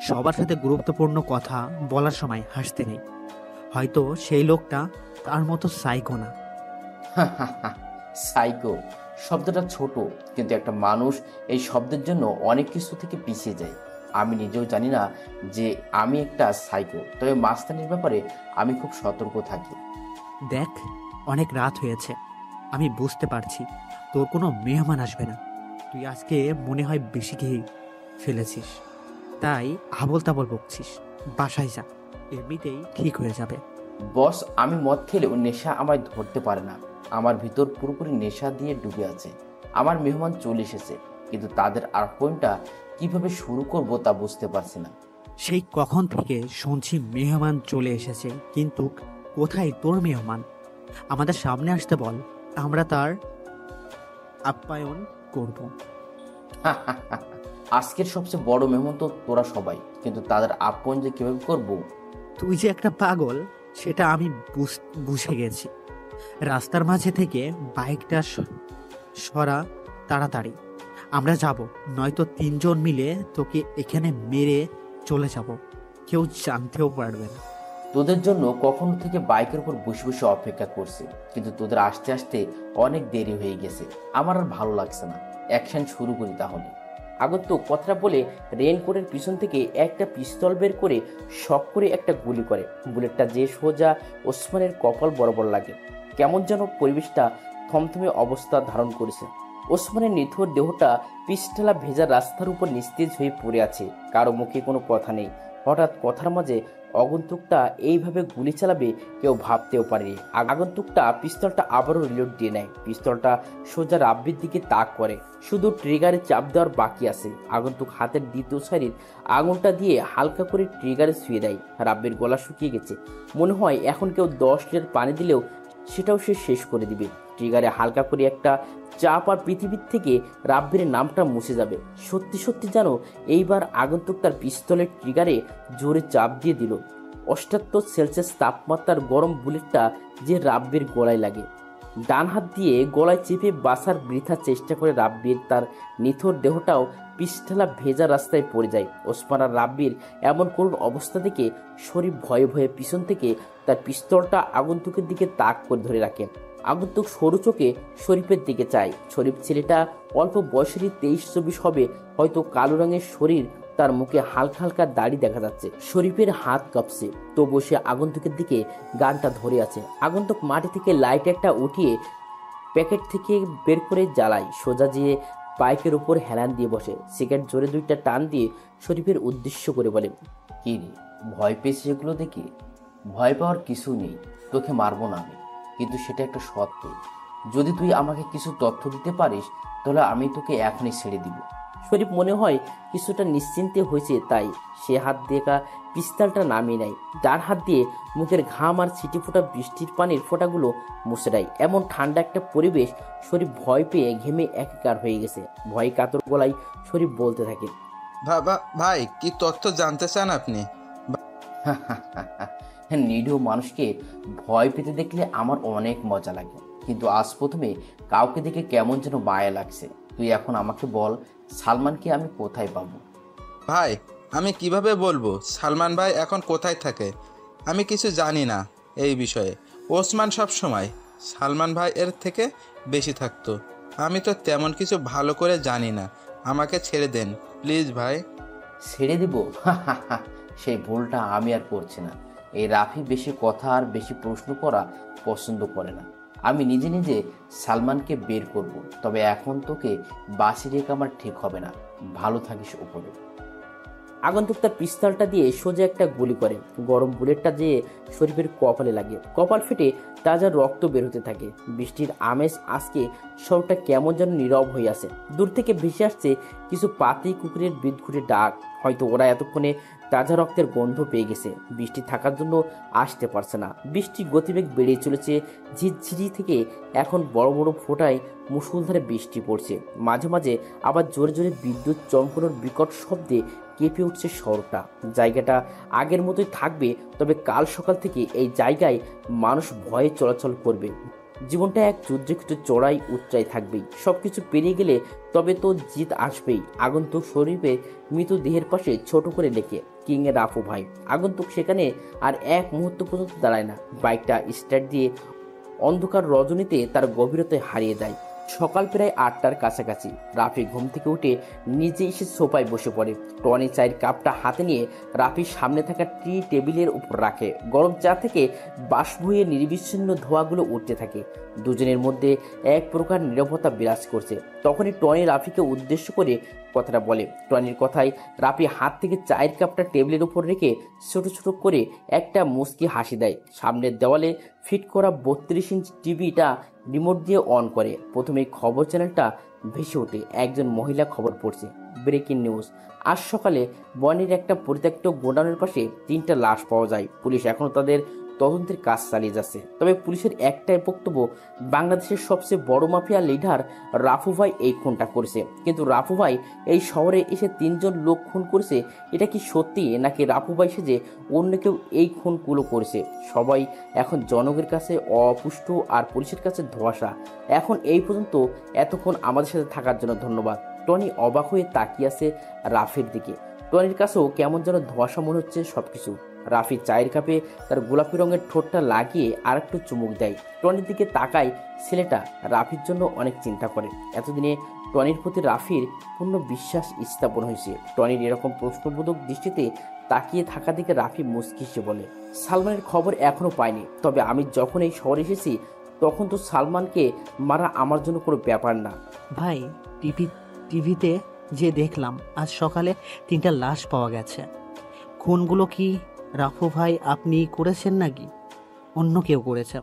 সবার সাথে গুরুত্বপূর্ণ কথা বলার সময় হাসতে নেই। হয়তো সেই লোকটা তার মতো সাইকো না। সাইকো শব্দটা ছোট, কিন্তু একটা মানুষ এই শব্দের জন্য অনেক কিছু থেকে পিছিয়ে যায়। আমি নিজেও জানি না যে আমি একটা সাইকো, তবে মাস্তানির ব্যাপারে আমি খুব সতর্ক থাকি। দেখ, অনেক রাত হয়েছে, আমি বুঝতে পারছি তোর কোনো মেহমান আসবে না। তুই আজকে মনে হয় বেশি খেয়ে ফেলেছিস, তাই আবল তাবল বকছিস। বাসায় যা, এমনিতেই ঠিক হয়ে যাবে। বস, আমি মদ খেলেও নেশা আমায় ধরতে পারে না। আমার ভিতর পুরোপুরি নেশা দিয়ে ডুবে আছে। আমার মেহমান চলে এসেছে, কিন্তু তাদের আপ্যায়নটা কিভাবে শুরু করব তা বুঝতে পারছি না। সেই কখন থেকে শুনছি মেহমান চলে এসেছে, কিন্তু কোথায় তোর মেহমান? আমাদের সামনে আসতে বল, আমরা তার আপ্যায়ন করব। আজকের সবচেয়ে বড় মেহমান তো তোরা সবাই, কিন্তু তাদের আপ্যায়ন যে কিভাবে করব? তুই যে একটা পাগল সেটা আমি বুঝে গেছি। রাস্তার মাঝে থেকে বাইকটা সরা তাড়াতাড়ি, আমরা যাব, নয়তো তিনজন মিলে তোকে এখানে মেরে চলে যাব, কেউ জানতেও পারবে না। তোদের জন্য কখন থেকে বাইকের উপর বসে বসে অপেক্ষা করছি, কিন্তু তোদের আসতে আসতে অনেক দেরি হয়ে গেছে। আমার আর ভালো লাগছে না। অ্যাকশন শুরু করি তাহলে। আগন্তুক কথাটা বলে রেইনকোটের পিছন থেকে একটা পিস্তল বের করে শক করে একটা গুলি করে। বুলেটটা যে সোজা ওসমানের কপাল বরাবর লাগে। কেমন যেন পরিবেশটা থমথমে অবস্থা ধারণ করেছে। ওসমানের নিথর দেহটা পিছঢালা ভেজা রাস্তার উপর নিস্তেজ হয়ে পড়ে আছে। কারো মুখে কোনো কথা নেই। হঠাৎ কথার মাঝে আগন্তুকটা এইভাবে গুলি চালাবে কেউ ভাবতেও পারেনি। আগন্তুকটা পিস্তলটা আবারও রিলোড দিয়ে নেয়। পিস্তলটা সোজা রাব্বির দিকে তাক করে। শুধু ট্রিগারে চাপ দেওয়ার বাকি আছে। আগন্তুক হাতের দ্বিতীয় সারির আঙুলটা দিয়ে হালকা করে ট্রিগারে শুয়ে দেয়। রাব্বির গলা শুকিয়ে গেছে। মনে হয় এখন কেউ 10 লিটার পানি দিলেও সেটাও সে শেষ করে দিবে। ট্রিগারে হালকা করে একটা চাপ আর পৃথিবীর থেকে রাব্বির নামটা মুছে যাবে। সত্যি সত্যি যেন এইবার আগন্তুক তার পিস্তলের ট্রিগারে জোরে চাপ দিয়ে দিল। 78 সেলসিয়াস তাপমাত্রার গরম বুলেটটা যে রাব্বির গলায় লাগে। ডান হাত দিয়ে গলায় চেপে বাসার বৃথা চেষ্টা করে রাব্বির তার নিথর দেহটাও পিছঢালা ভেজা রাস্তায় পড়ে যায়। ওসমান আর রাব্বির এমন করুণ অবস্থা দেখে শরীফ ভয়ে ভয়ে পিছন থেকে তার পিস্তলটা আগন্তুকের দিকে তাক করে ধরে রাখে। আগন্তুক সরু চোখে শরীফের দিকে চায়। শরীফ ছেলেটা অল্প বয়সেরই 23-24 হবে হয়তো। কালো রঙের শরীর, তার মুখে হালকা হালকা দাড়ি দেখা যাচ্ছে। শরীফের হাত কাঁপছে, তবু সে আগন্তুকের দিকে গানটা ধরে আছে। আগন্তুক মাটি থেকে লাইট একটা উঠিয়ে প্যাকেট থেকে বের করে জ্বালায়। সোজা যেয়ে বাইকের উপর হেলান দিয়ে বসে। সিগারেট জোরে 2টা টান দিয়ে শরীফের উদ্দেশ্য করে বলে, কি রে, ভয় পেয়েছিস এগুলো দেখে? ভয় পাওয়ার কিছু নেই, তোকে মারবো না আমি, কিন্তু সেটা একটা শর্ত। যদি তুই আমাকে কিছু তথ্য দিতে পারিস তাহলে আমি তোকে এখনই ছেড়ে দিব। শরীফ মনে হয় কিছুটা নিশ্চিন্তে হয়েছে, তাই সে হাত দিয়ে পিস্তলটা নামিয়ে নেয়। ডান হাত দিয়ে মুখের ঘাম আর ছিটি ফোটা বৃষ্টির পানির ফোঁটাগুলো মুছে দেয়। এমন ঠান্ডা একটা পরিবেশ, শরীফ ভয় পেয়ে ঘেমে একাকার হয়ে গেছে। ভয় কাতর গলায় শরীফ বলতে থাকে, ভাই কি তথ্য জানতে চান আপনি? নিরীহ মানুষকে ভয় পেতে দেখলে আমার অনেক মজা লাগে, কিন্তু আজ প্রথমে কাউকে দেখে কেমন যেন মায়া লাগছে। তুই এখন আমাকে বল, সালমানকে আমি কোথায় পাবো? ভাই আমি কিভাবে বলবো সালমান ভাই এখন কোথায় থাকে? আমি কিছু জানি না এই বিষয়ে। ওসমান সব সময় সালমান ভাই এর থেকে বেশি থাকতো। আমি তো তেমন কিছু ভালো করে জানি না, আমাকে ছেড়ে দেন প্লিজ ভাই। ছেড়ে দিব? সেই ভুলটা আমি আর করছি না। এই রাফি বেশি কথা আর বেশি প্রশ্ন করা পছন্দ করে না। আমি নিজে নিজে সালমানকে বের করব, তবে এখন তোকে বাসি রেখে আমার ঠিক হবে না। ভালো থাকিস উপরে। আগন্তুক তার পিস্তলটা দিয়ে সোজা একটা গুলি করে। গরম বুলেটটা যেয়ে শরীফের কপালে লাগে। কপাল ফেটে তাজা রক্ত বের হতে থাকে। বৃষ্টির আমেজ আজকে শহরটা কেমন যেন নীরব হয়ে আছে। দূর থেকে ভেসে আসছে কিছু পাতি কুকুরের বিদঘুটে ডাক। হয়তো ওরা এতক্ষণে তাজা রক্তের গন্ধ পেয়ে গেছে, বৃষ্টি থাকার জন্য আসতে পারছে না। বৃষ্টির গতিবেগ বেড়ে চলেছে। ঝিরঝিরি থেকে এখন বড় বড় ফোঁটায় মুষলধারে বৃষ্টি পড়ছে। মাঝে মাঝে আবার জোরে জোরে বিদ্যুৎ চমকানোর বিকট শব্দে কেঁপে উঠছে শহরটা। জায়গাটা আগের মতোই থাকবে, তবে কাল সকাল থেকে এই জায়গায় মানুষ ভয়ে চলাচল করবে। জীবনটা এক যুদ্ধক্ষেত্রে চড়াই উচ্চাই থাকবেই। সবকিছু পেরিয়ে গেলে তবে তো জিত আসবেই। আগন্তুক শরীফে মৃতদেহের পাশে ছোট করে লেখে, কিং এর রাফু ভাই। আগন্তুক সেখানে আর এক মুহূর্ত পর্যন্ত দাঁড়ায় না। বাইকটা স্টার্ট দিয়ে অন্ধকার রজনীতে তার গভীরতায় হারিয়ে যায়। সকাল প্রায় 8টার কাছাকাছি। রাফি ঘুম থেকে উঠে নিজে এসে সোফায় বসে পড়ে। টনি চায়ের কাপটা হাতে নিয়ে রাফির সামনে থাকা টি টেবিলের উপর রাখে। গরম চা থেকে বাষ্প হয়ে নির্বিচ্ছিন্ন ধোঁয়াগুলো উঠতে থাকে। দুজনের মধ্যে এক প্রকার নীরবতা বিরাজ করছে। তখনই টনি রাফিকে উদ্দেশ্য করে কথাটা বলে। টনির কথায় রাফি হাত থেকে চায়ের কাপটা টেবিলের উপর রেখে ছোট ছোট করে একটা মুচকি হাসি দেয়। সামনের দেওয়ালে ফিট করা 32 ইঞ্চ টিভিটা রিমোট দিয়ে অন করে। প্রথমেই খবর চ্যানেলটা ভেসে ওঠে। একজন মহিলা খবর পড়ছে। ব্রেকিং নিউজ, আজ সকালে বনের একটা পরিত্যক্ত গোডাউনের পাশে 3টা লাশ পাওয়া যায়। পুলিশ এখনো তাদের তদন্তের কাজ চালিয়ে যাচ্ছে। তবে পুলিশের একটাই বক্তব্য, বাংলাদেশের সবচেয়ে বড় মাফিয়া লিডার রাফু ভাই এই খুনটা করেছে। কিন্তু রাফু ভাই এই শহরে এসে 3 জন লোক খুন করেছে, এটা কি সত্যি নাকি রাফু ভাই সেজে অন্য কেউ এই খুনগুলো করেছে? সবাই এখন জনগণের কাছে অপুষ্ট আর পুলিশের কাছে ধোঁয়াশা। এখন এই পর্যন্ত এতক্ষণ আমাদের সাথে থাকার জন্য ধন্যবাদ। টনি অবাক হয়ে তাকিয়ে আছে রাফির দিকে। টনির কাছেও কেমন যেন ধোঁয়াশা মনে হচ্ছে সবকিছু। রাফি চায়ের কাপে তার গোলাপি রঙের ঠোঁটটা লাগিয়ে আর একটু চুমুক দেয়। টনির দিকে তাকায়। ছেলেটা রাফির জন্য অনেক চিন্তা করে। এতদিনে টনির প্রতি রাফির পূর্ণ বিশ্বাস স্থাপন হয়েছে। টনির এরকম প্রশ্নবোধক দৃষ্টিতে তাকিয়ে থাকা দিকে রাফি মুচকি হেসে বলে, সালমানের খবর এখনো পাইনি, তবে আমি যখন এই শহরে এসেছি তখন তো সালমানকে মারা আমার জন্য কোনো ব্যাপার না। ভাই, টিভিতে যে দেখলাম আজ সকালে 3টা লাশ পাওয়া গেছে। খুনগুলো কি রাফু ভাই আপনি করেছেন নাকি অন্য কেউ করেছে?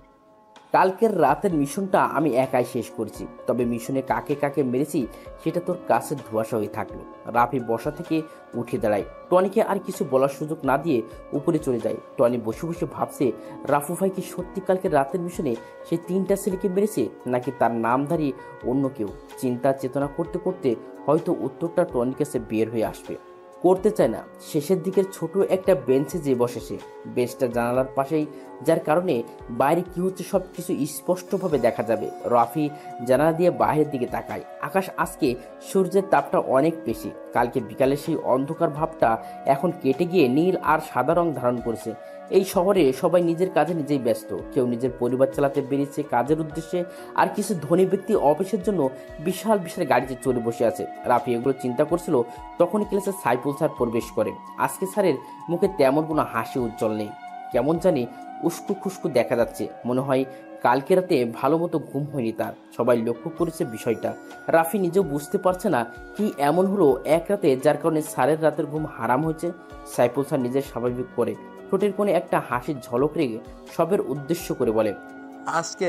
কালকের রাতের মিশনটা আমি একাই শেষ করেছি, তবে মিশনে কাকে কাকে মেরেছি সেটা তোর কাছে ধোঁয়াশা হয়ে থাকলো। রাফি বসা থেকে উঠে দাঁড়ায়, টনিকে আর কিছু বলার সুযোগ না দিয়ে উপরে চলে যায়। টনি বসে বসে ভাবছে রাফু ভাই কি সত্যি কালকের রাতের মিশনে সে 3টা ছেলেকে মেরেছে নাকি তার নামধারী অন্য কেউ। চিন্তা চেতনা করতে করতে হয়তো উত্তরটা টনির কাছে বের হয়ে আসবে। করতে চায় না, শেষের দিকের ছোট একটা বেঞ্চে যে বসে সে, বেঞ্চটা জানালার পাশেই, যার কারণে বাইরে কি হচ্ছে সব কিছু স্পষ্টভাবে দেখা যাবে। রাফি জানালা দিয়ে বাইরের দিকে তাকায়। আকাশ আজকে সূর্যের তাপটা অনেক বেশি। কালকে বিকালে সেই অন্ধকার ভাবটা এখন কেটে গিয়ে নীল আর সাদা রং ধারণ করেছে। এই শহরে সবাই নিজের কাজে নিজেই ব্যস্ত, কেউ নিজের পরিবার চালাতে বেরিয়েছে কাজের উদ্দেশ্যে, আর কিছু ধনী ব্যক্তি অফিসের জন্য বিশাল বিশাল গাড়িতে চলে বসে আছে। রাফি এগুলো চিন্তা করছিল, তখনই ক্লাসে সাইফুল স্যার প্রবেশ করে। আজকে স্যারের মুখে তেমন কোনো হাসি উজ্জ্বল নেই, কেমন জানি উস্কু খুস্কু দেখা যাচ্ছে। মনে হয় কালকে রাতে ভালো মতো ঘুম হয়নি তার। সবাই লক্ষ্য করেছে বিষয়টা। রাফি নিজেও বুঝতে পারছে না কি এমন হলো এক রাতে যার কারণে স্যারের রাতের ঘুম হারাম হয়েছে। সাইফুল স্যার নিজের স্বাভাবিক করে ঠোঁটের কোণে একটা হাসির ঝলক রেখে সবের উদ্দেশ্য করে বলে, আজকে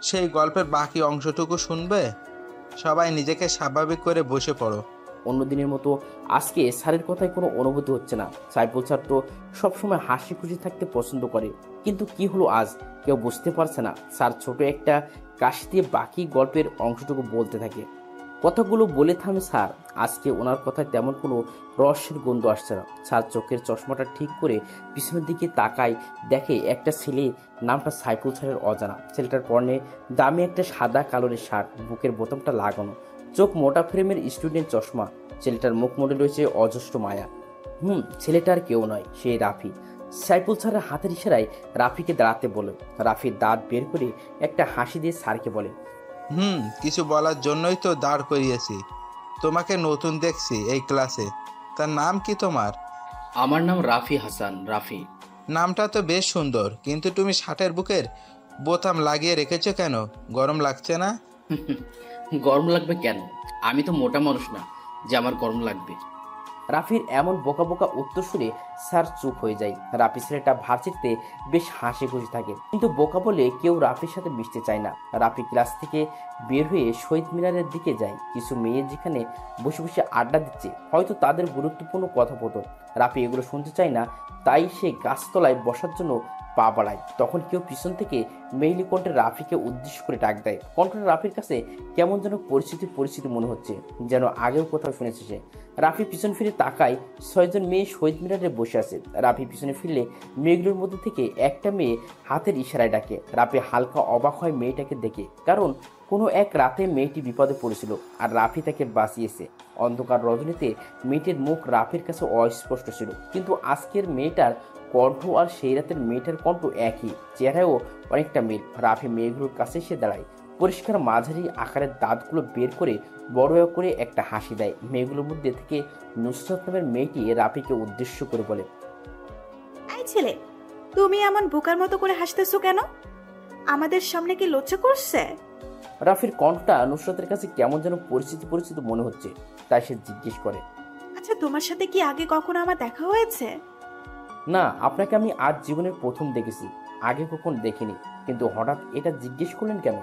সেই গল্পের বাকি অংশটুকু শুনবে? সবাই নিজেকে স্বাভাবিক করে বসে পড়ো। অন্যদিনের মতো আজকে স্যারের কথায় কোনো অনুভূতি হচ্ছে না। সাইফুল স্যার তো সবসময় হাসি খুশি থাকতে পছন্দ করে, কিন্তু কি হলো আজ কেউ বুঝতে পারছে না। স্যার ছোট একটা কাশি দিয়ে বাকি গল্পের অংশটুকু বলতে থাকে। কথাগুলো বলে থামে স্যার। আজকে ওনার কথায় তেমন কোনো রসের গন্ধ আসছে না। স্যার চোখের চশমাটা ঠিক করে পিছনের দিকে তাকায়, দেখে একটা ছেলে, নামটা সাইফুল স্যারের অজানা। ছেলেটার পরনে দামি একটা সাদা কালোরের শার্ট, বুকের বোতামটা লাগানো, চোখ মোটা ফ্রেমের স্টুডেন্ট চশমা। ছেলেটার মুখ মনে রয়েছে অজস্র মায়া। ছেলেটার কেউ নয়, সে রাফি। সাইফুল স্যারের হাতের ইশারায় রাফিকে দাঁড়াতে বলে। রাফির দাঁত বের করে একটা হাসি দিয়ে স্যারকে বলে, কিছু বলার জন্যই তো দাঁড় করিয়েছি। তোমাকে নতুন দেখছি এই ক্লাসে। তার নাম কি তোমার? আমার নাম রাফি হাসান। রাফি নামটা তো বেশ সুন্দর, কিন্তু তুমি শার্টের বুকের বোতাম লাগিয়ে রেখেছো কেন? গরম লাগছে না? গরম লাগবে কেন? আমি তো মোটা মানুষ না যে আমার গরম লাগবে। রাফির এমন বোকা বোকা উত্তর শুনে স্যার চুপ হয়ে যায়। রাফি ছেলেটা ভার্সিটিতে বেশ হাসি খুশি থাকে, কিন্তু বোকা বলে কেউ রাফির সাথে মিশতে চায় না। রাফি ক্লাস থেকে বের হয়ে শহীদ মিনারের দিকে যায়। কিছু মেয়ে যেখানে বসে বসে আড্ডা দিচ্ছে, হয়তো তাদের গুরুত্বপূর্ণ কথোপকথন। রাফি এগুলো শুনতে চায় না, তাই সে গাছতলায় বসার জন্য পা বাড়ায়। তখন কেউ পিছন থেকে মেইলি কণ্ঠে রাফিকে উদ্দেশ্য করে ডাক দেয়। কণ্ঠটা রাফির কাছে কেমন যেন পরিচিতি মনে হচ্ছে, যেন আগেও কোথাও শুনেছে সে। রাফি পিছন ফিরে তাকায়, 6 জন মেয়ে শহীদ মিনারে বসে আছে। রাফি পিছনে ফিরলে মেয়েগুলোর মধ্যে থেকে একটা মেয়ে হাতের ইশারায় ডাকে। রাফি হালকা অবাক হয় মেয়েটাকে দেখে, কারণ কোনো এক রাতে মেয়েটি বিপদে পড়েছিল আর রাফি তাকে বাঁচিয়েছে। অন্ধকার রজনীতে মেয়েটির মুখ রাফির কাছে অস্পষ্ট ছিল, কিন্তু আজকের মেয়েটার কণ্ঠ আর সেই রাতের মেয়েটার কণ্ঠ একই, চেহারাও অনেকটা মিল। রাফি মেয়েগুলোর কাছে এসে দাঁড়ায়, পরিষ্কার মাঝারি আকারের দাঁতগুলো বের করে বড় করে একটা হাসি দেয়। মেয়েগুলোর মধ্যে থেকে নুসরাত নামের মেয়েটি রাফিকে উদ্দেশ্য করে বলে, এই ছেলে, তুমি এমন বোকার মতো করে হাসতেছো কেন? আমাদের সামনে কি লজ্জা করছে? রাফির কণ্ঠটা নুসরাতের কাছে কেমন যেন পরিচিত মনে হচ্ছে, তাই সে জিজ্ঞেস করে, আচ্ছা, তোমার সাথে কি আগে কখনো আমার দেখা হয়েছে? না, আপনাকে আমি আজ জীবনের প্রথম দেখেছি, আগে কখন দেখিনি। কিন্তু হঠাৎ এটা জিজ্ঞেস করলেন কেন?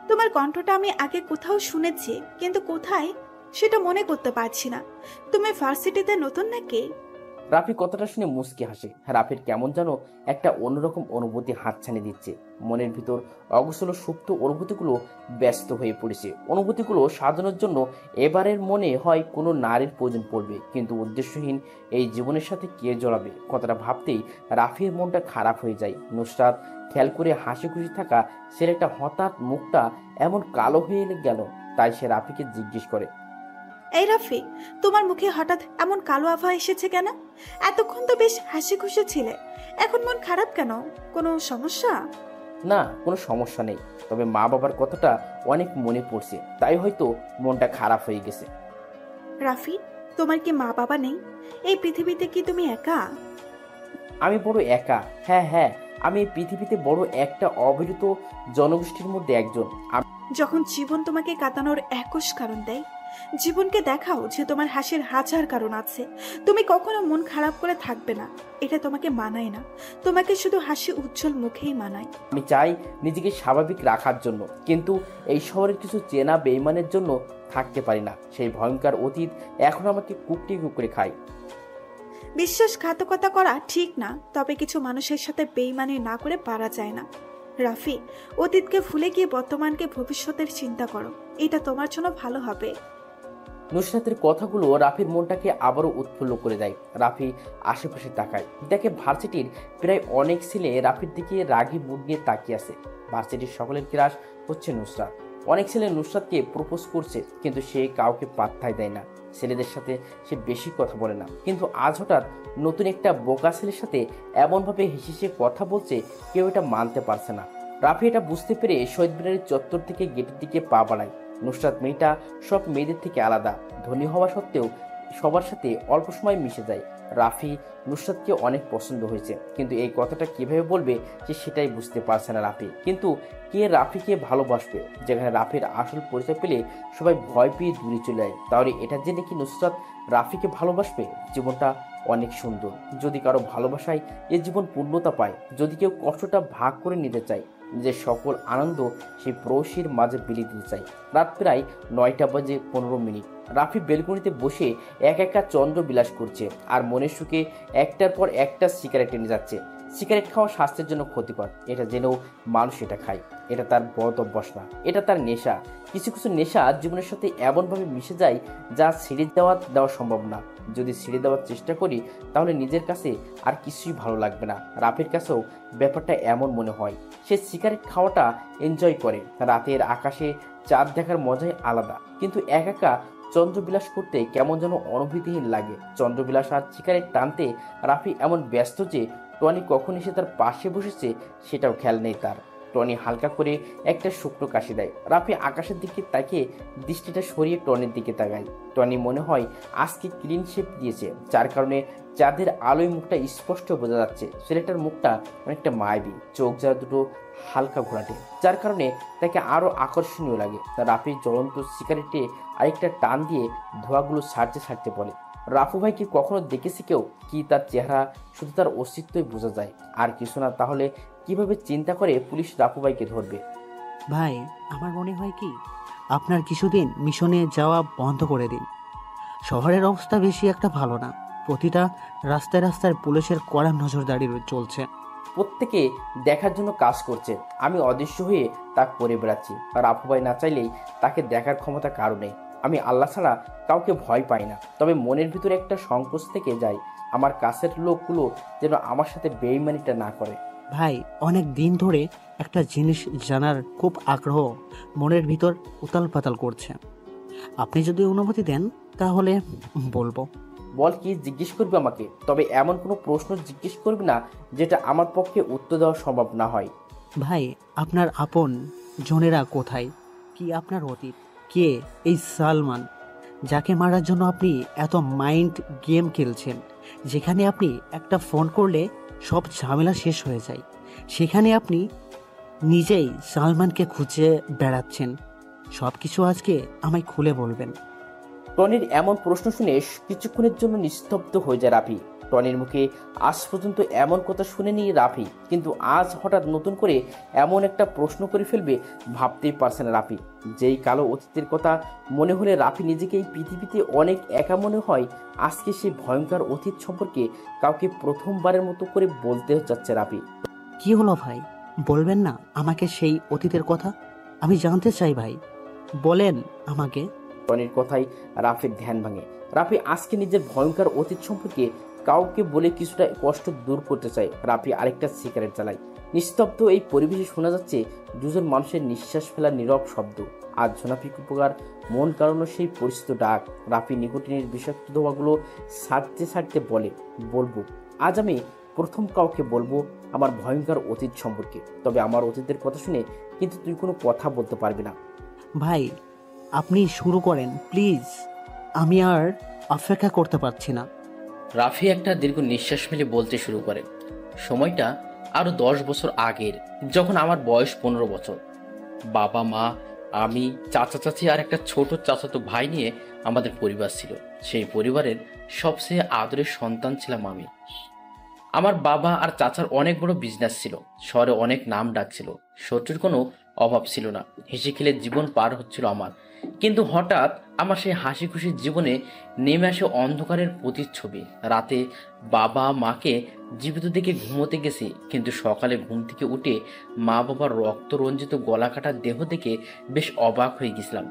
তোমার কণ্ঠটা আমি আগে কোথাও শুনেছি, কিন্তু কোথায় সেটা মনে করতে পারছি না। তুমি ভার্সিটিতে নতুন নাকি? রাফি কথাটা শুনে মুচকি হাসে। রাফির কেমন যেন একটা অন্যরকম অনুভূতি হাতছানি দিচ্ছে। মনের ভিতর অগোছলো সুপ্ত অনুভূতিগুলো ব্যস্ত হয়ে পড়েছে। অনুভূতিগুলো সাজানোর জন্য এবারের মনে হয় কোনো নারীর প্রয়োজন পড়বে, কিন্তু উদ্দেশ্যহীন এই জীবনের সাথে কে জড়াবে? কথাটা ভাবতেই রাফির মনটা খারাপ হয়ে যায়। নুসরাত খেয়াল করে হাসি খুশি থাকা ছেলেটা হঠাৎ মুখটা এমন কালো হয়ে গেল, তাই সে রাফিকে জিজ্ঞেস করে, এই রাফি, তোমার মুখে হঠাৎ এমন কালো আভা এসেছে কেন? এতক্ষণ তো বেশ হাসি খুশি ছিলে, এখন মন খারাপ কেন? কোনো সমস্যা? না, কোনো সমস্যা নেই, তবে মা বাবার কথাটা অনেক মনে পড়ছে, তাই হয়তো মনটা খারাপ হয়ে গেছে। রাফি, তোমার কি মা বাবা নেই? এই পৃথিবীতে কি তুমি একা? আমি বড় একা। হ্যাঁ, আমি এই পৃথিবীতে বড় একটা অবিরত জনগোষ্ঠীর মধ্যে একজন। যখন জীবন তোমাকে কাঁদানোর 21 কারণ দেয়, জীবনকে দেখাও যে তোমার হাসির হাজার কারণ আছে। তুমি কখনো মন খারাপ করে থাকবে না, এটা তোমাকে মানায় না। তোমাকে শুধু হাসি উজ্জ্বল মুখেই মানায়। আমি চাই নিজেকে স্বাভাবিক রাখার জন্য, কিন্তু এই শহরের কিছু চেনা বেইমানের জন্য থাকতে পারি না। সেই ভয়ঙ্কর অতীত এখন আমাকে কুকড়ে কুকড়ে খায়। বিশ্বাসঘাতকতা করা ঠিক না, তবে কিছু মানুষের সাথে বেইমানি না করে পারা যায় না। রাফি, অতীতকে ভুলে গিয়ে বর্তমানকে ভবিষ্যতের চিন্তা করো, এটা তোমার জন্য ভালো হবে। নুসরাতের কথাগুলো রাফির মনটাকে আবারও উৎফুল্ল করে দেয়। রাফি আশেপাশে তাকায়, দেখে ভার্সিটির প্রায় অনেক ছেলে রাফির দিকে রাগী মুখ নিয়ে তাকিয়ে আছে। ভার্সিটির সকলের ক্রাশ হচ্ছে নুসরাত। অনেক ছেলে নুসরাতকে প্রপোজ করছে, কিন্তু সে কাউকে পাত্তাই দেয় না। ছেলেদের সাথে সে বেশি কথা বলে না, কিন্তু আজ হঠাৎ নতুন একটা বোকা ছেলের সাথে এমনভাবে হেসে কথা বলছে, কেউ এটা মানতে পারছে না। রাফি এটা বুঝতে পেরে শহীদ মিনারের চত্বর থেকে গেটের দিকে পা বাড়ায়। নুসরাত মেয়েটা সব মেয়েদের থেকে আলাদা, ধনী হওয়া সত্ত্বেও সবার সাথে অল্প সময় মিশে যায়। রাফি নুসরাতকে অনেক পছন্দ হয়েছে, কিন্তু এই কথাটা কিভাবে বলবে যে সেটাই বুঝতে পারছে না রাফি। কিন্তু কে রাফিকে ভালোবাসবে? যেখানে রাফির আসল পরিচয় পেলে সবাই ভয় পেয়ে দূরে চলে যায়, তাহলে এটা জেনে কি নুসরাত রাফিকে ভালোবাসবে? জীবনটা অনেক সুন্দর, যদি কারো ভালোবাসায় এ জীবন পূর্ণতা পায়। যদি কেউ কষ্টটা ভাগ করে নিতে চায়, নিজের সকল আনন্দ সেই প্রবাসীর মাঝে বিলিয়ে দিতে চাই। রাত প্রায় 9:15। রাফি বেলকনিতে বসে একা চন্দ্র বিলাস করছে আর মনের সুখে একটার পর একটা সিগারেট টেনে যাচ্ছে। সিগারেট খাওয়া স্বাস্থ্যের জন্য ক্ষতিকর, এটা জেনেও মানুষ এটা খায়। এটা তার বদ অভ্যাস না, এটা তার নেশা। কিছু কিছু নেশা জীবনের সাথে এমনভাবে মিশে যায় যা ছেড়ে দেওয়া সম্ভব না। যদি ছেড়ে দেওয়ার চেষ্টা করি তাহলে নিজের কাছে আর কিছুই ভালো লাগবে না। রাফির কাছেও ব্যাপারটা এমন মনে হয়। সে সিগারেট খাওয়াটা এনজয় করে, রাতের আকাশে চাঁদ দেখার মজাই আলাদা, কিন্তু একা চন্দ্রবিলাস করতে কেমন যেন অনুভূতিহীন লাগে। চন্দ্রবিলাস আর সিগারেট টানতে রাফি এমন ব্যস্ত যে টনি কখন এসে তার পাশে বসেছে সেটাও খেয়াল নেই তার। টনি হালকা করে একটা শুকনো কাশি দেয়। রাফি আকাশের দিকে তাকিয়ে দৃষ্টিটা সরিয়ে টনির দিকে তাকায়। টনি মনে হয় আজকে ক্লিন শেপ দিয়েছে, যার কারণে চাঁদের আলোয় মুখটা স্পষ্ট বোঝা যাচ্ছে। ছেলেটার মুখটা অনেকটা মায়াবী, চোখ যা দুটো হালকা ঘোরাটে, যার কারণে তাকে আরো আকর্ষণীয় লাগে। রাফির জ্বলন্ত সিগারেটে আরেকটা টান দিয়ে ধোঁয়াগুলো ছাড়তে বলে, রাফু ভাই কি কখনো দেখেছি কেউ? কি তার চেহারা শুধু তার অস্তিত্বই বোঝা যায়, আর কিছু না। তাহলে কিভাবে চিন্তা করে পুলিশ রাফু ভাইকে ধরবে? ভাই, আমার মনে হয় কি আপনার কিছুদিন মিশনে যাওয়া বন্ধ করে দিন। শহরের অবস্থা বেশি একটা ভালো না, প্রতিটা রাস্তায় পুলিশের কড়া নজরদারি চলছে। প্রত্যেকে দেখার জন্য কাজ করছে, আমি অদৃশ্য হয়ে তা করে বেড়াচ্ছি। রাফু ভাই না চাইলেই তাকে দেখার ক্ষমতা কারো নেই। আমি আল্লাহ ছাড়া কাউকে ভয় পাই না, তবে মনের ভিতরে একটা সংকোচ থেকে যায় আমার কাছের লোকগুলো যেন আমার সাথে বেইমানিটা না করে। ভাই, অনেক দিন ধরে একটা জিনিস জানার খুব আগ্রহ মনের ভিতর উতাল পাতাল করছে। আপনি যদি অনুমতি দেন তাহলে বলবো। বল, কি জিজ্ঞেস করবে আমাকে? তবে এমন কোনো প্রশ্ন জিজ্ঞেস করবি না যেটা আমার পক্ষে উত্তর দেওয়া সম্ভব না হয়। ভাই, আপনার আপন জনেরা কোথায়? কি আপনার অতীত? কে এই সালমান, যাকে মারার জন্য আপনি এত মাইন্ড গেম খেলছেন? যেখানে আপনি একটা ফোন করলে সব ঝামেলা শেষ হয়ে যায়, সেখানে আপনি নিজেই সালমানকে খুঁজে বেড়াচ্ছেন। সব কিছু আজকে আমায় খুলে বলবেন। টনির এমন প্রশ্ন শুনে কিছুক্ষণের জন্য নিস্তব্ধ হয়ে যায় রাফি। টনির মুখে আজ পর্যন্ত এমন কথা শুনেনি রাফি, কিন্তু আজ হঠাৎ নতুন করে এমন একটা প্রশ্ন করে ফেলবে ভাবতেই পারছে না রাফি। যেই কালো অতীতের কথা মনে হলে রাফি নিজেকে এই পৃথিবীতে অনেক একা মনে হয়, আজকে সেই ভয়ঙ্কর অতীত সম্পর্কে কাউকে প্রথমবারের মতো করে বলতে যাচ্ছে রাফি। কি হলো ভাই, বলবেন না আমাকে সেই অতীতের কথা? আমি জানতে চাই ভাই, বলেন আমাকে। টনির কথাই রাফির ধ্যান ভাঙে। রাফি আজকে নিজের ভয়ঙ্কর অতীত সম্পর্কে কাউকে বলে কিছুটা কষ্ট দূর করতে চায়। রাফি আরেকটা সিগারেট জ্বালায়। নিস্তব্ধ এই পরিবেশে শোনা যাচ্ছে দুজন মানুষের নিঃশ্বাস ফেলার নীরব শব্দ। আজ ঝোনাফি উপকার মন কারণে সেই পরিচিত ডাক। রাফি নিকোটিনের বিষাক্ত ধোঁয়াগুলো ছাড়তে বলে, বলবো আজ আমি প্রথম কাউকে বলবো আমার ভয়ঙ্কর অতীত সম্পর্কে। তবে আমার অতীতের কথা শুনে কিন্তু তুই কোনো কথা বলতে পারবি না। ভাই, আপনি শুরু করেন প্লিজ, আমি আর অপেক্ষা করতে পারছি না। রাফি একটা দীর্ঘ নিঃশ্বাস ফেলে বলতে শুরু করে, সময়টা আরও 10 বছর আগের, যখন আমার বয়স 15 বছর। বাবা মা, আমি, চাচা চাচি আর একটা ছোট চাচাতো ভাই নিয়ে আমাদের পরিবার ছিল। সেই পরিবারের সবচেয়ে আদরের সন্তান ছিলাম আমি। আমার বাবা আর চাচার অনেক বড় বিজনেস ছিল, শহরে অনেক নাম ডাক ছিল, শত্রুর কোনো অভাব ছিল না, হেসে খেলে জীবন পার হচ্ছিল আমার। কিন্তু হঠাৎ আমার সেই হাসি খুশির জীবনে নেমে আসে অন্ধকারের প্রতিচ্ছবি। রাতে বাবা মাকে জীবিত দেখে ঘুমোতে গেছি, কিন্তু সকালে ঘুম থেকে উঠে মা বাবার রক্ত রঞ্জিত গলা কাটা দেহ দেখে বেশ অবাক হয়ে গেছিলাম।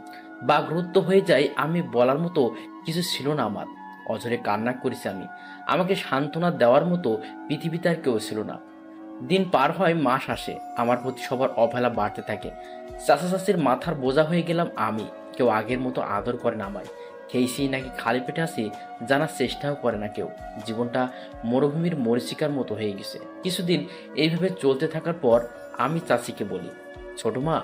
বাকরুদ্ধ হয়ে যায়, আমি বলার মতো কিছু ছিল না আমার। অঝরে কান্না করেছি আমি। আমাকে সান্ত্বনা দেওয়ার মতো পৃথিবীতে আর কেউ ছিল না। দিন পার হয়, মাস আসে, আমার প্রতি সবার অবহেলা বাড়তে থাকে। চাচা চাচির মাথার বোঝা হয়ে গেলাম আমি। কেউ আগের মতো আদর করে না আমায়। খেয়েছি নাকি খালি পেটে আসি জানার চেষ্টাও করে না কেউ। জীবনটা মরুভূমির মরীচিকার মতো হয়ে গেছে। কিছুদিন এইভাবে চলতে থাকার পর আমি চাচিকে বলি, ছোট মা,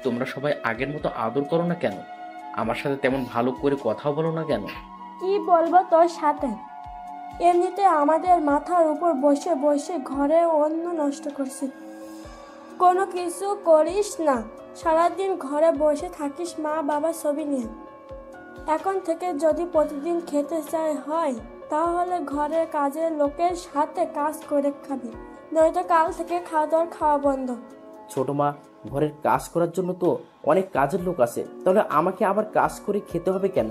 তোমরা সবাই আগের মতো আদর করো না কেন? আমার সাথে তেমন ভালো করে কথাও বলো না কেন? কি বলবো তোর সাথে? এমনিতে আমাদের মাথার উপর বসে বসে ঘরে অন্ন নষ্ট করছি। কোনো কিছু করিস না, সারাদিন ঘরে বসে থাকিস মা বাবার ছবি নিয়ে। এখন থেকে যদি প্রতিদিন খেতে চাই হয়, তাহলে ঘরের কাজের লোকের সাথে কাজ করে খাবি, নয়তো কাল থেকে খাওয়া বন্ধ। ছোট মা, ঘরের কাজ করার জন্য তো অনেক কাজের লোক আছে, তাহলে আমাকে আবার কাজ করে খেতে হবে কেন?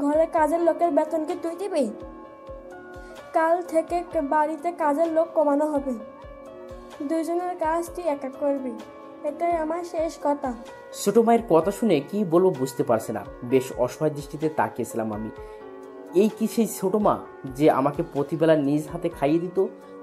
ঘরের কাজের লোকের বেতন কি তুই দিবি? কাল থেকে বাড়িতে কাজের লোক কমানো হবে। দুজনের কাজ তুই একা করবি, এটাই আমার শেষ কথা। ছোট মায়ের কথা শুনে কি বলবো বুঝতে পারছে না। বেশ অসহায় দৃষ্টিতে তাকিয়েছিলাম আমি। এই কি সেই ছোট মা যে আমাকে প্রতিবেলা নিজ হাতে খাইয়ে দিত?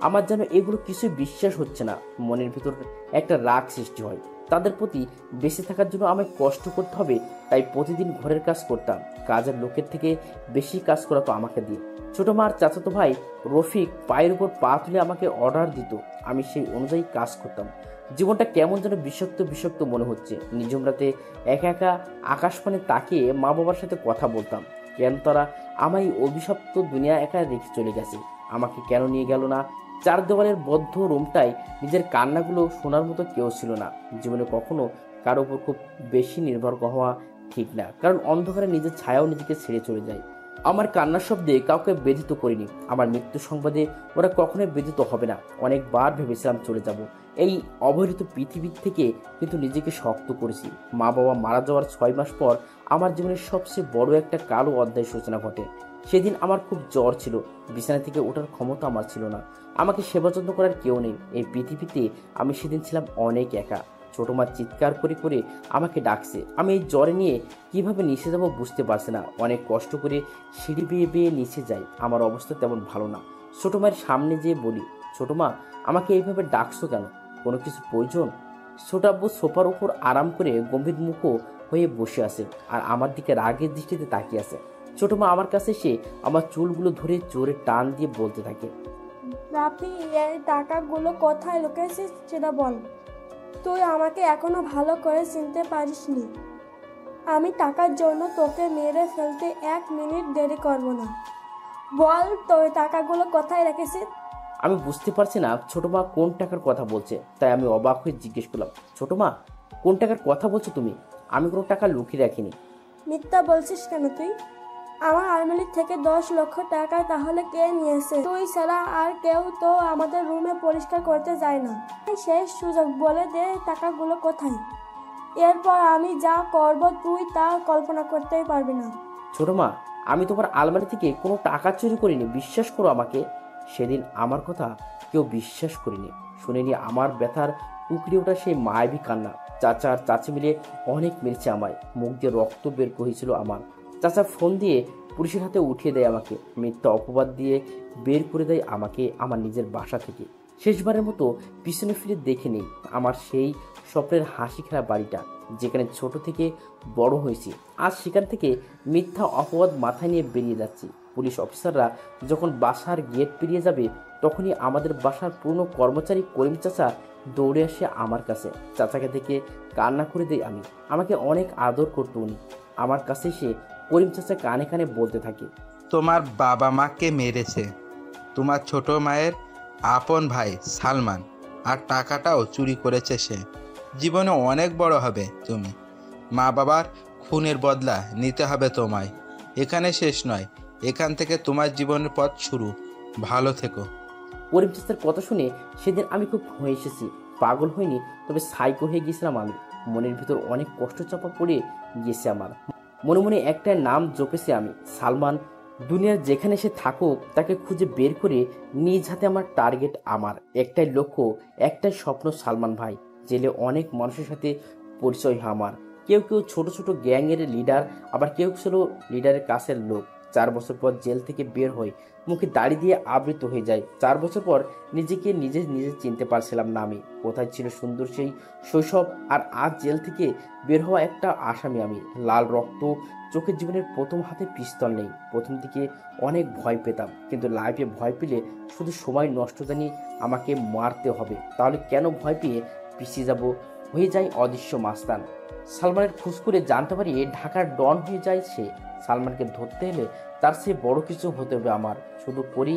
আমার যেন এগুলো কিছু বিশ্বাস হচ্ছে না। মনের ভিতর একটা রাগ সৃষ্টি হয়। তাদের প্রতি বেঁচে থাকার জন্য আমায় কষ্ট করতে হবে, তাই প্রতিদিন ঘরের কাজ করতাম। কাজের লোকের থেকে বেশি কাজ করাতো আমাকে দিয়ে। ছোট মার চাচাতো ভাই রফিক পায়ের উপর পা তুলে আমাকে অর্ডার দিত, আমি সেই অনুযায়ী কাজ করতাম। জীবনটা কেমন যেন বিষাক্ত বিষাক্ত মনে হচ্ছে। নিজম রাতে একা একা আকাশপানে তাকিয়ে মা বাবার সাথে কথা বলতাম। কেন তারা আমায় অভিশপ্ত দুনিয়া একা রেখে চলে গেছে? আমাকে কেন নিয়ে গেল না? চার দেওয়ালের বদ্ধ রুমটায় নিজের কান্নাগুলো শোনার মতো কেউ ছিল না। জীবনে কখনো কারো উপর খুব বেশি নির্ভর হওয়া ঠিক না, কারণ অন্ধকারে নিজের ছায়াও নিজেকে ছেড়ে চলে যায়। আমার কান্নার শব্দে কাউকে ব্যথিত করিনি। আমার মৃত্যু সংবাদে ওরা কখনোই ব্যথিত হবে না। অনেকবার ভেবেছিলাম চলে যাব এই অবহেলিত পৃথিবীর থেকে, কিন্তু নিজেকে শক্ত করেছি। মা বাবা মারা যাওয়ার 6 মাস পর আমার জীবনের সবচেয়ে বড় একটা কালো অধ্যায় সূচনা ঘটে। সেদিন আমার খুব জ্বর ছিল, বিছানা থেকে ওঠার ক্ষমতা আমার ছিল না। আমাকে সেবা যত্ন করার কেউ নেই। এই পৃথিবীতে আমি সেদিন ছিলাম অনেক একা। ছোট মা চিৎকার করে করে আমাকে ডাকছে। আমি এই জ্বরে নিয়ে কিভাবে নিচে যাবো বুঝতে পারছি না। অনেক কষ্ট করে সিঁড়ি বেয়ে বেয়ে নিচে যাই। আমার অবস্থা তেমন ভালো না। ছোট মায়ের সামনে যেয়ে বলি, ছোট মা, আমাকে এইভাবে ডাকছো কেন? কোনো কিছু প্রয়োজন? ছোট আব্বু সোফার উপর আরাম করে গম্ভীর মুখ হয়ে বসে আছে আর আমার দিকে রাগের দৃষ্টিতে তাকিয়ে আছে। ছোট মা আমার কাছে এসে আমার চুলগুলো ধরে জোরে টান দিয়ে বলতে থাকে, রাফি, এই টাকাগুলো কোথায় লুকিয়েছিস সেটা বল। তুই আমাকে এখনো ভালো করে চিনতে পারিসনি। আমি টাকার জন্য তোকে মেরে ফেলতে 1 মিনিট দেরি করব না। বল, তোর টাকাগুলো কোথায় রেখেছিস? আমি বুঝতে পারছি না ছোট মা কোন টাকার কথা বলছে, তাই আমি অবাক হয়ে জিজ্ঞেস করলাম, ছোট মা, কোন টাকার কথা বলছো তুমি? আমি কোনো টাকা লুকিয়ে রাখিনি। মিথ্যা বলছিস কেন তুই? আমার আলমারি থেকে 10 লক্ষ টাকা তাহলে কে নিয়েছে? তুই ছাড়া আর কেউ তো আমাদের রুমে পরিষ্কার করতে যায় না। শেষ সুযোগ, বলে দে টাকাগুলো কোথায়। এরপর আমি যা করব তুই তা কল্পনা করতেই পারবি না। ছোট মা, আমি তোমার আলমারি থেকে কোনো টাকা চুরি করিনি, বিশ্বাস করো আমাকে। সেদিন আমার কথা কেউ বিশ্বাস করিনি, শুনিনি আমার ব্যথার উকড়ে ওঠা সেই মায়াবী কান্না। চাচা আর চাচি মিলে অনেক মেরেছে আমায়, মুখ দিয়ে রক্ত বের হয়েছিল আমার। চাচা ফোন দিয়ে পুলিশের হাতে উঠিয়ে দেয় আমাকে, মিথ্যা অপবাদ দিয়ে বের করে দেয় আমাকে আমার নিজের বাসা থেকে। শেষবারের মতো পিছনে ফিরে দেখে নেই আমার সেই স্বপ্নের হাসি খেলা বাড়িটা, যেখানে ছোট থেকে বড় হয়েছি। আজ সেখান থেকে মিথ্যা অপবাদ মাথায় নিয়ে বেরিয়ে যাচ্ছি। পুলিশ অফিসাররা যখন বাসার গেট পেরিয়ে যাবে, তখনই আমাদের বাসার পুরনো কর্মচারী করিম চাচা দৌড়ে আসে আমার কাছে। চাচাকে দেখে কান্না করে দেয় আমি। আমাকে অনেক আদর করতো উনি। আমার কাছে এসে করিম চাচা কানে কানে বলতে থাকে, তোমার বাবা মাকে মেরেছে তোমার ছোট মায়ের আপন ভাই সালমান। আর টাকাটাও চুরি করেছে সে। জীবনে অনেক বড় হবে তুমি। মা বাবার খুনের বদলা নিতে হবে তোমায়। এখানে শেষ নয়, এখান থেকে তোমার জীবনের পথ শুরু। ভালো থেকো। করিম চাচার কথা শুনে সেদিন আমি খুব হয়ে এসেছি। পাগল হয়নি, তবে সাইকো হয়ে গিয়েছিলাম আমি। মনের ভিতর অনেক কষ্ট চাপা পড়ে গিয়েছে আমার। মনে মনে একটা নাম জপেছি আমি, সালমান। দুনিয়ার যেখানে সে থাকুক তাকে খুঁজে বের করে নিজ হাতে আমার টার্গেট। আমার একটাই লক্ষ্য, একটাই স্বপ্ন, সালমান ভাই। জেলে অনেক মানুষের সাথে পরিচয় হয় আমার। কেউ কেউ ছোট ছোট গ্যাংয়ের লিডার, আবার কেউ ছিল লিডারের কাছের লোক। 4 বছর পর জেল থেকে বের হই, মুখে দাড়ি দিয়ে আবৃত হয়ে যায়। 4 বছর পর নিজেকে নিজে চিনতে পারছিলাম না আমি। কোথায় ছিল সুন্দর সেই শৈশব, আর আজ জেল থেকে বের হওয়া একটা আসামি আমি। লাল রক্ত চোখের, জীবনের প্রথম হাতে পিস্তল নেই। প্রথম দিকে অনেক ভয় পেতাম, কিন্তু লাইফে ভয় পেলে শুধু সময় নষ্ট, জানি আমাকে মারতে হবে। তাহলে কেন ভয় পেয়ে পিছিয়ে যাব, হয়ে যায় অদৃশ্য মাস্তান। সালমানের খোঁজ করে জানতে পারি ঢাকার ডন হয়ে যায় সে। সালমানকে ধরতে হলে তার সে বড় কিছু হতে হবে আমার। শুধু করি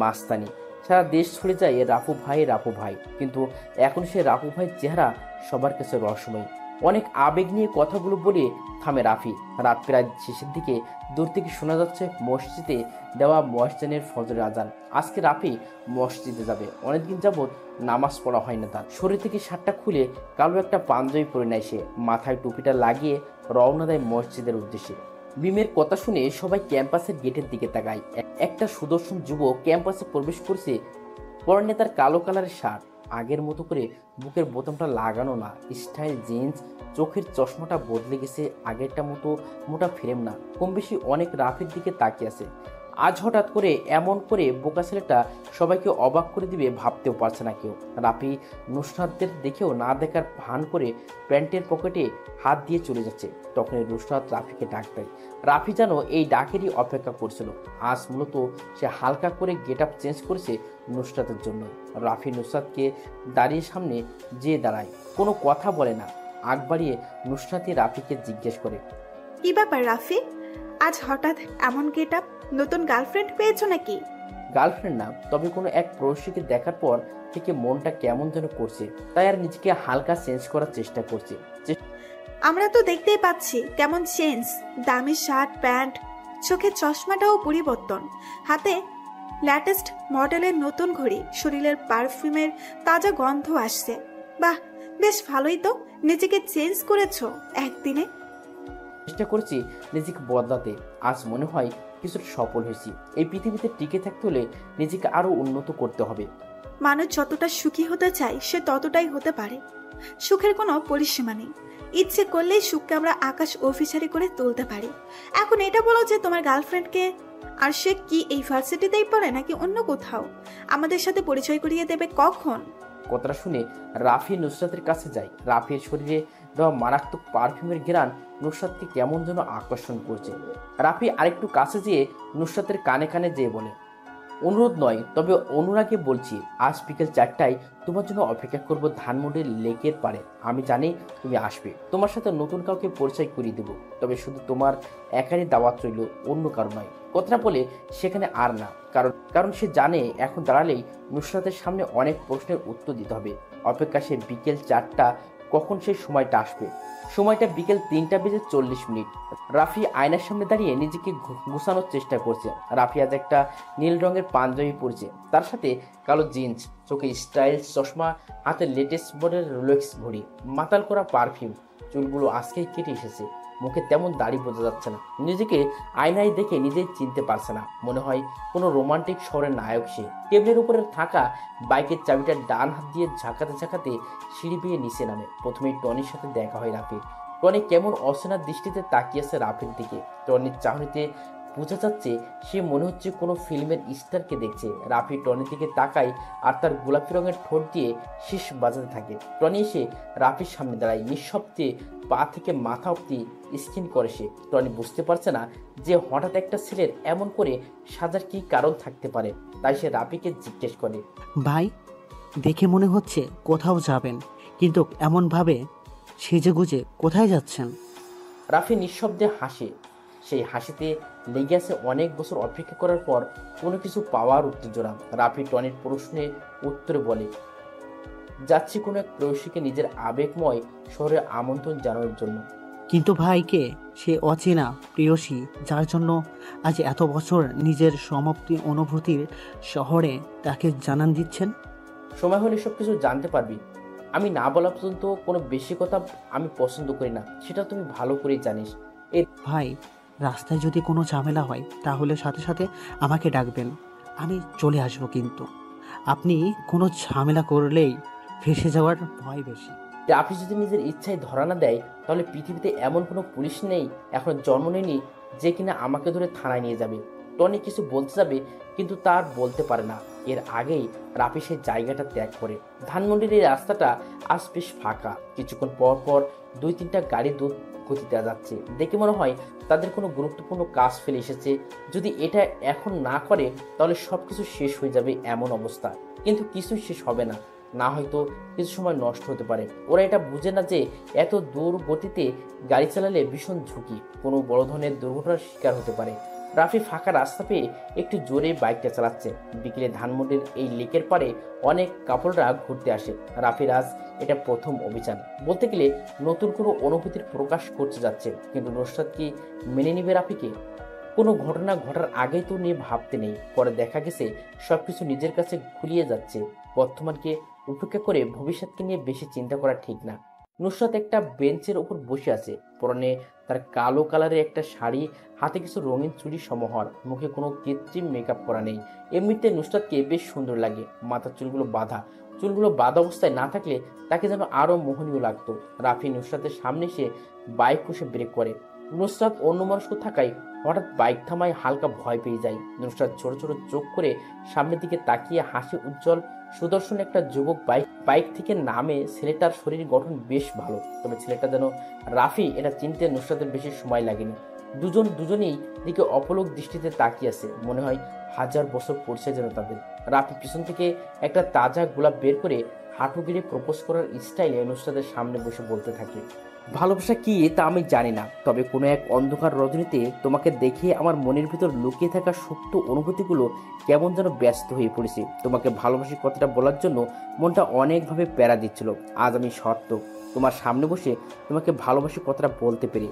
মাস্তানি, সারা দেশ ছড়ে যায় রাফু ভাই রাফু ভাই। কিন্তু এখন সে রাফু ভাইয়ের চেহারা সবার কাছে রহস্যময়। অনেক আবেগ নিয়ে কথাগুলো বলে থামে রাফি। রাত প্রায় শেষের দিকে দূর থেকে শোনা যাচ্ছে মসজিদে দেওয়া মসজিদের ফজরের আজান। আজকে রাফি মসজিদে যাবে। অনেকদিন যাবৎ নামাজ পড়া হয় না তার। শরীর থেকে শার্টটা খুলে কালো একটা পাঞ্জাবি পরে নেয় সে। মাথায় টুপিটা লাগিয়ে রওনা দেয় মসজিদের উদ্দেশ্যে। বিমের কথা শুনে সবাই ক্যাম্পাসের গেটের দিকে তাকায়। একটা সুদর্শন যুবক ক্যাম্পাসে প্রবেশ করছে। পরনে তার কালো কালারের শার্ট, আগের মতো করে বুকের বোতামটা লাগানো না, স্টাইল জিন্স। চোখের চশমাটা বদলে গেছে, আগেরটা মতো মোটা ফ্রেম না। কম বেশি অনেক রাফির দিকে তাকিয়ে আছে। আজ হঠাৎ করে এমন করে বোকা ছেলেটা সবাইকে অবাক করে দিবে ভাবতেও পারছে না কেউ। রাফি নুসরাতদের দেখেও না দেখার ভান করে প্যান্টের পকেটে হাত দিয়ে চলে যাচ্ছে। তখন নুসরাত রাফিকে ডাক দেয়। রাফি যেন এই ডাকেরই অপেক্ষা করছিল। আজ মূলত সে হালকা করে গেট আপ চেঞ্জ করেছে নুসরাতের জন্য। রাফি নুসরাতকে দাঁড়িয়ে সামনে যেয়ে দাঁড়ায়, কোনো কথা বলে না। আগ বাড়িয়ে নুসরাতই রাফিকে জিজ্ঞেস করে, কি ব্যাপার রাফি, আজ হঠাৎ এমন গেট আপ? নতুন গার্লফ্রেন্ড পেয়েছো নাকি? গার্লফ্রেন্ড না, তবে কোনো এক প্রবাসীকে দেখার পর থেকে মনটা কেমন যেন করছে, তাই আর নিজেকে হালকা চেঞ্জ করার চেষ্টা করছে। আমরা তো দেখতেই পাচ্ছি কেমন চেঞ্জ। দামি শার্ট প্যান্ট, চোখের চশমাটাও পরিবর্তন, হাতে লেটেস্ট মডেলের নতুন ঘড়ি, শরীরের পারফিউমের তাজা গন্ধ আসছে। বাহ, বেশ ভালোই তো। নিজেকে চেঞ্জ করেছো একদিনে। চেষ্টা করছি নিজেকে বদলাতে। আজ মনে হয় কিছুটা সফল হয়েছি। এই পৃথিবীতে টিকে থাকতে হলে নিজেকে আরো উন্নত করতে হবে। মানুষ যতটা সুখী হতে চায় সে ততটাই হতে পারে। সুখের কোনো পরিসীমা নেই। ইচ্ছে করলেই সুখকে আমরা আকাশ অফিসারি করে তুলতে পারি। এখন এটা বলো যে তোমার গার্লফ্রেন্ডকে, আর সে কি এই ভার্সিটিতেই পড়ে নাকি অন্য কোথাও? আমাদের সাথে পরিচয় করিয়ে দেবে কখন? কথাটা শুনে রাফি নুসরাতের কাছে যায়। রাফির শরীরে দেওয়া মারাত্মক পারফিউমের ঘ্রাণ নুসরাতকে কেমন যেন আকর্ষণ করছে। রাফি আরেকটু কাছে যেয়ে নুসরাতের কানে কানে যেয়ে বলে, অনুরোধ নয়, তবে অনুরাগে বলছি, আজ বিকেল 4টায় তোমার জন্য অপেক্ষা করব ধানমন্ডির লেকের পারে। আমি জানি তুমি আসবে। তোমার সাথে নতুন কাউকে পরিচয় করিয়ে দেবো, তবে শুধু তোমার একারই দাওয়াত রইল, অন্য কারো নয়। কথাটা বলে সেখানে আর না, কারণ সে জানে এখন দাঁড়ালেই নুসরাতের সামনে অনেক প্রশ্নের উত্তর দিতে হবে। অপেক্ষা সে বিকেল 4টা। কখন সেই সময়টা আসবে? সময়টা বিকেল 3:40। রাফি আয়নার সামনে দাঁড়িয়ে নিজেকে গুছানোর চেষ্টা করছে। রাফি আজ একটা নীল রঙের পাঞ্জাবি পরেছে, তার সাথে কালো জিন্স, চোখে স্টাইল চশমা, হাতে লেটেস্ট মডেল রোলেক্স ঘড়ি, মাতাল করা পারফিউম। চুলগুলো আজকেই কেটে এসেছে, মুখে তেমন দাড়ি বোঝা যাচ্ছে না। নিজেকে আয়নায় দেখে নিজেই চিনতে পারছে না। মনে হয় কোনো রোমান্টিক শহরের নায়ক সে। টেবিলের উপরে থাকা বাইকের চাবিটা ডান হাত দিয়ে ঝাঁকাতে ঝাঁকাতে সিঁড়ি বেয়ে নিচে নামে। প্রথমেই টনির সাথে দেখা হয় রাফির। টনি কেমন অচেনা দৃষ্টিতে তাকিয়েছে রাফির দিকে। টনির চাহনিতে বোঝা যাচ্ছে সে মনে হচ্ছে কোনো ফিল্মের স্টারকে দেখছে। রাফি টনির দিকে তাকায় আর তার গোলাপি রঙের ঠোঁট দিয়ে শীষ বাজাতে থাকে। টনি এসে রাফির সামনে দাঁড়ায়। নিঃশব্দে পা থেকে মাথা অব্দি স্কিন করে সে। টনি বুঝতে পারছে না যে হঠাৎ একটা ছেলের এমন করে সাজার কি কারণ থাকতে পারে, তাই সে রাফিকে জিজ্ঞেস করে, ভাই, দেখে মনে হচ্ছে কোথাও যাবেন, কিন্তু এমনভাবে সেজেগুজে কোথায় যাচ্ছেন? রাফি নিঃশব্দে হাসে। সেই হাসিতে লেগে আছে অনেক বছর অপেক্ষা করার পর কোনো কিছু পাওয়ার উত্তেজনা। রাফি টনির প্রশ্নে উত্তরে বলে, যাচ্ছি কোনো এক প্রেয়সীকে নিজের আবেগময় শহরে আমন্ত্রণ জানানোর জন্য। কিন্তু ভাইকে সে অচেনা প্রেয়সী যার জন্য আজ এত বছর নিজের সমাপ্তি অনুভূতির শহরে তাকে জানান দিচ্ছেন। সময় হলে সব কিছু জানতে পারবি। আমি না বলা পর্যন্ত কোনো বেশি কথা আমি পছন্দ করি না, সেটা তুমি ভালো করেই জানিস। ভাই, রাস্তায় যদি কোনো ঝামেলা হয় তাহলে সাথে সাথে আমাকে ডাকবেন, আমি চলে আসব। কিন্তু আপনি কোনো ঝামেলা করলেই ফেঁসে যাওয়ার ভয় বেশি। রাফি যদি নিজের ইচ্ছায় ধরা না দেয় তাহলে পৃথিবীতে এমন কোনো পুলিশ নেই, এখন জন্ম নেয়নি, যে কিনা আমাকে ধরে থানায় নিয়ে যাবে। টনি কিছু বলতে যাবে কিন্তু তার বলতে পারে না। এর আগেই রাফি সেই জায়গাটা ত্যাগ করে। ধানমন্ডির এই রাস্তাটা আজ বেশ ফাঁকা। কিছুক্ষণ পর পর 2-3টা গাড়ি দ্রুত গতিতে যাচ্ছে। দেখে মনে হয় তাদের কোনো গুরুত্বপূর্ণ কাজ ফেলে এসেছে। যদি এটা এখন না করে তাহলে সব কিছু শেষ হয়ে যাবে এমন অবস্থা। কিন্তু কিছুই শেষ হবে না, না হয়তো কিছু সময় নষ্ট হতে পারে। ওরা এটা বুঝে না যে এত দূর গতিতে গাড়ি চালালে ভীষণ ঝুঁকি, কোনো বড় ধরনের দুর্ঘটনার শিকার হতে পারে। রাফি ফাঁকা রাস্তা পেয়ে একটু জোরে বাইকটা চালাচ্ছে। বিকেলে ধানমন্ডির এই লেকের পাড়ে অনেক কাপড়রা ঘুরতে আসে। রাফির আজ এটা প্রথম অভিযান, বলতে গেলে নতুন কোনো অনুভূতির প্রকাশ করতে যাচ্ছে। কিন্তু নুসরাত কি মেনে নিবে রাফিকে? কোনো ঘটনা ঘটার আগেই তো নিয়ে ভাবতে নেই, পরে দেখা গেছে সবকিছু নিজের কাছে ঘুরিয়ে যাচ্ছে। বর্তমানকে উপেক্ষা করে ভবিষ্যৎকে নিয়ে বেশি চিন্তা করা ঠিক না। নুসরাত একটা বেঞ্চের উপর বসে আছে, পরনে তার কালো কালারের একটা শাড়ি, হাতে কিছু রঙিন চুড়ি সমাহার, মুখে কোনো কৃত্রিম মেকআপ করা নেই। এমনিতে নুসরাতকে বেশ সুন্দর লাগে। মাথার চুলগুলো বাঁধা অবস্থায় না থাকলে তাকে যেন আরো মোহনীয় লাগতো। রাফি নুসরাতের সামনে এসে বাইক কষে ব্রেক করে। নুসরাত অন্যমনস্ক থাকায় হঠাৎ বাইক থামায় হালকা ভয় পেয়ে যায়। নুসরাত ছোট ছোট চোখ করে সামনের দিকে তাকিয়ে হাসি উজ্জ্বল সুদর্শন একটা যুবক বাইক থেকে নামে। ছেলেটার শরীর গঠন বেশ ভালো, তবে ছেলেটা যেন রাফি এটা চিনতে নুসরাতের বেশি সময় লাগেনি। দুজনেই দিকে অপলক দৃষ্টিতে তাকিয়ে আছে, মনে হয় 1000 বছর পরিচয় যেন তাদের। রাফি পিছন থেকে একটা তাজা গোলাপ বের করে হাঁটু গেড়ে প্রপোজ করার স্টাইলে নুসরাতের সামনে বসে বলতে থাকে, ভালোবাসা কি তা আমি জানি না, তবে কোনো এক অন্ধকার রজনীতে তোমাকে দেখে আমার মনের ভিতর লুকিয়ে থাকা সুপ্ত অনুভূতিগুলো কেমন যেন ব্যস্ত হয়ে পড়েছে। তোমাকে ভালোবাসি কথাটা বলার জন্য মনটা অনেকভাবে প্যারা দিচ্ছিল। আজ আমি সত্য তোমার সামনে বসে তোমাকে ভালোবাসি কথাটা বলতে পেরে।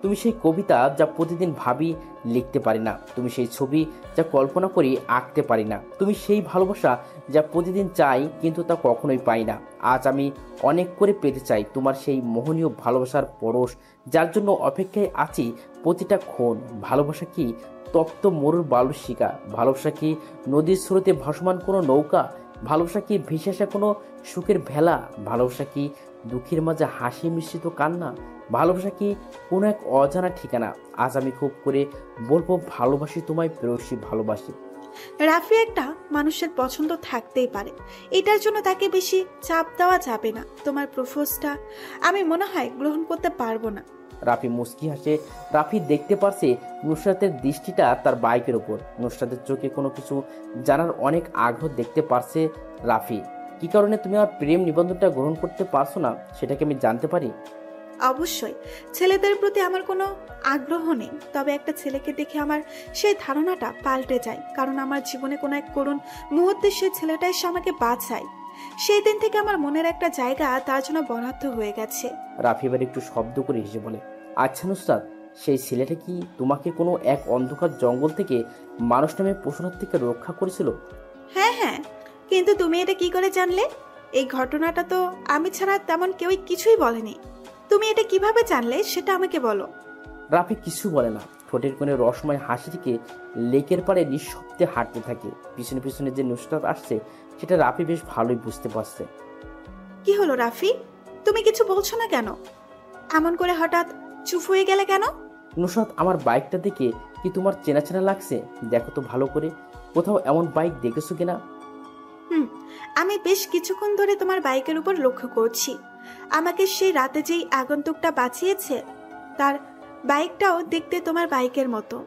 তুমি সেই কবিতা যা প্রতিদিন ভাবি লিখতে পারি না, তুমি সেই ছবি যা কল্পনা করি আঁকতে পারি না, তুমি সেই ভালোবাসা যা প্রতিদিন চাই কিন্তু তা কখনোই পাই না। আজ আমি অনেক করে পেতে চাই তোমার সেই মোহনীয় ভালোবাসার পরশ, যার জন্য অপেক্ষায় আছি প্রতিটা ক্ষণ। ভালোবাসা কি তপ্ত মরুর বালুর শিকা? ভালোবাসা কি নদীর স্রোতে ভাসমান কোনো নৌকা? ভালোবাসা কি ভেসে আসা কোনো সুখের ভেলা? ভালোবাসা কি দুঃখের মাঝে হাসি মিশ্রিত কান্না? ভালোবাসা কি কোনো এক অজানা ঠিকানা? আজ আমি খুব করে বলবো ভালোবাসি তোমায় প্রেয়সী, ভালোবাসি। রাফি একটা মানুষের পছন্দ থাকতেই পারে, এটার জন্য তাকে বেশি চাপ দেওয়া যাবে না। তোমার প্রপোজটা আমি মনে হয় গ্রহণ করতে পারবো না। রাফি মুস্কি হাসে। রাফি দেখতে পারছে নুসরাতের দৃষ্টিটা তার বাইকের ওপর। নুসরাতের চোখে কোনো কিছু জানার অনেক আগ্রহ দেখতে পারছে রাফি। কি কারণে তুমি আমার প্রেম নিবন্ধনটা গ্রহণ করতে পারছো না সেটা কি আমি জানতে পারি? অবশ্যই ছেলেদের প্রতি আমার কোনো আগ্রহ নেই, তবে একটা ছেলেকে দেখে আমার সেই ধারণাটা পাল্টে যায়, কারণ আমার জীবনে কোনো এক করুণ মুহূর্তে সেই ছেলেটা এসে আমাকে বাঁচায়। সেই দিন থেকে আমার মনের একটা জায়গা তার জন্য বরাদ্দ হয়ে গেছে। রাফি এবার একটু শব্দ করে হেসে বলে, আচ্ছা নুসরাত, সেই ছেলেটা কি তোমাকে কোনো এক অন্ধকার জঙ্গল থেকে মানুষ নামে পশুর থেকে রক্ষা করেছিল? হ্যাঁ হ্যাঁ, কিন্তু তুমি এটা কি করে জানলে? এই ঘটনাটা তো আমি ছাড়া তেমন কেউই কিছুই বলেনি। তুমি এটা কিভাবে জানলে সেটা আমাকে বলো। রাফি কিছু বলে না, ঠোঁটের কোণে রসময় হাসি থেকে লেকের পাড়ে নিঃশব্দে হাঁটতে থাকে। পিছনে পিছনে যে নুসরাত আসছে সেটা রাফি বেশ ভালোই বুঝতে পারছে। কি হলো রাফি, তুমি কিছু বলছো না কেন? এমন করে হঠাৎ চুপ হয়ে গেলে কেন? নুসরাত, আমার বাইকটা দেখে কি তোমার চেনা চেনা লাগছে? দেখো তো ভালো করে, কোথাও এমন বাইক দেখেছো কিনা? আমি বেশ কিছুক্ষণ ধরে তোমার বাইকের উপর লক্ষ্য করছি। আমাকে সেই রাতে যেই আগন্তুকটা বাঁচিয়েছে তার বাইকটাও দেখতে তোমার বাইকের মতো।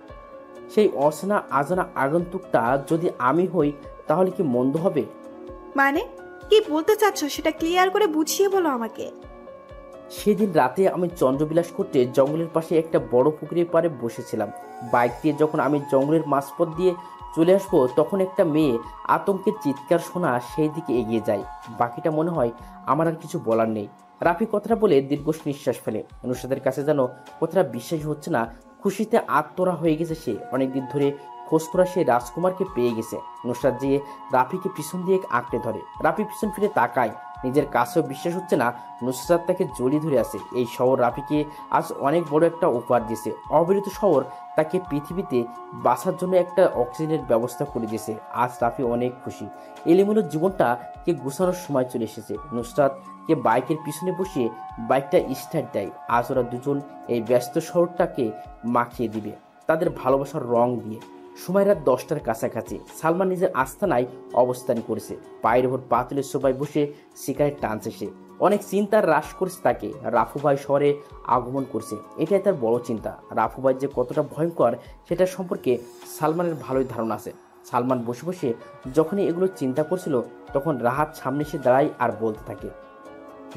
সেই অচেনা আজানা আগন্তুকটা যদি আমি হই তাহলে কি মন্দ হবে? মানে কি বলতে চাচ্ছ সেটা ক্লিয়ার করে বুঝিয়ে বলো আমাকে। সেদিন রাতে আমি চন্দ্রবিলাস করতে জঙ্গলের পাশে একটা বড় পুকুরের পাড়ে বসেছিলাম। বাইক দিয়ে যখন আমি জঙ্গলের মাঝপথ দিয়ে চলে আসবো, তখন একটা মেয়ে আতঙ্কের চিৎকার শোনা সেই দিকে এগিয়ে যায়। বাকিটা মনে হয় আমার আর কিছু বলার নেই। রাফি কথাটা বলে দীর্ঘ নিঃশ্বাস ফেলে। নুসরাতের কাছে যেন কথাটা বিশ্বাস হচ্ছে না। খুশিতে আত্মরা হয়ে গেছে সে। অনেকদিন ধরে খোঁজ করা সে রাজকুমারকে পেয়ে গেছে। নুসরাত যেয়ে রাফিকে পিছন দিয়ে আঁকড়ে ধরে। রাফি পিছন ফিরে তাকায়। নিজের কাছেও বিশ্বাস হচ্ছে না নুসরাত তাকে জড়িয়ে ধরে আছে। এই শহর রাফিকে আজ অনেক বড় একটা উপহার দিয়েছে। অবিরত শহর তাকে পৃথিবীতে বাঁচার জন্য একটা অক্সিজেনের ব্যবস্থা করে দিয়েছে। আজ রাফি অনেক খুশি। এলোমেলো জীবনটা কে গুছানোর সময় চলে এসেছে। নুসরাতকে বাইকের পিছনে বসিয়ে বাইকটা স্টার্ট দেয়। আজ ওরা দুজন এই ব্যস্ত শহরটাকে মাখিয়ে দিবে তাদের ভালোবাসার রং দিয়ে। সময় রাত 10টার কাছাকাছি। সালমান নিজের আস্তানায় অবস্থান করেছে। পায়ের ওপর পাতুলের সোফায় বসে সিগারেট টানছে সে। অনেক চিন্তার হ্রাস করছে তাকে। রাফু ভাই শহরে আগমন করছে, এটাই তার বড় চিন্তা। রাফু ভাই যে কতটা ভয়ঙ্কর সেটা সম্পর্কে সালমানের ভালোই ধারণা আছে। সালমান বসে বসে যখনই এগুলো চিন্তা করছিল, তখন রাহাত সামনে এসে দাঁড়ায় আর বলতে থাকে,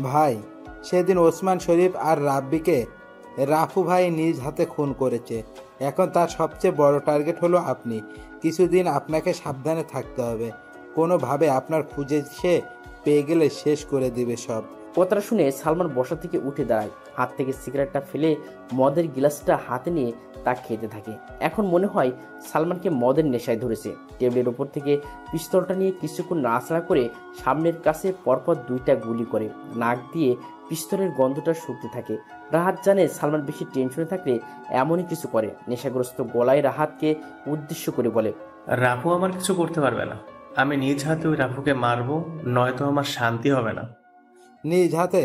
ভাই, সেদিন ওসমান শরীফ আর রাব্বিকে রাফু ভাই নিজ হাতে খুন করেছে। এখন তার সবচেয়ে বড় টার্গেট হলো আপনি। কিছুদিন আপনাকে সাবধানে থাকতে হবে। কোনোভাবে আপনার খুঁজে সে পেয়ে গেলে শেষ করে দিবে সব। কথাটা শুনে সালমান বসা থেকে উঠে দাঁড়ায়। হাত থেকে সিগারেটটা ফেলে মদের গ্লাসটা হাতে নিয়ে তা খেতে থাকে। এখন মনে হয় সালমানকে মদের নেশায় ধরেছে। টেবিলের ওপর থেকে পিস্তলটা নিয়ে কিছুক্ষণ নাড়াচাড়া করে সামনের কাছে পরপর 2টা গুলি করে। নাক দিয়ে পিস্তলের গন্ধটা শুকতে থাকে। রাহাত জানে সালমান বেশি টেনশনে থাকলে এমনই কিছু করে। নেশাগ্রস্ত গলায় রাহাতকে উদ্দেশ্য করে বলে, রাফু আমার কিছু করতে পারবে না। আমি নিজ হাতে ওই রাফুকে মারবো, নয়তো আমার শান্তি হবে না। নিজ হাতে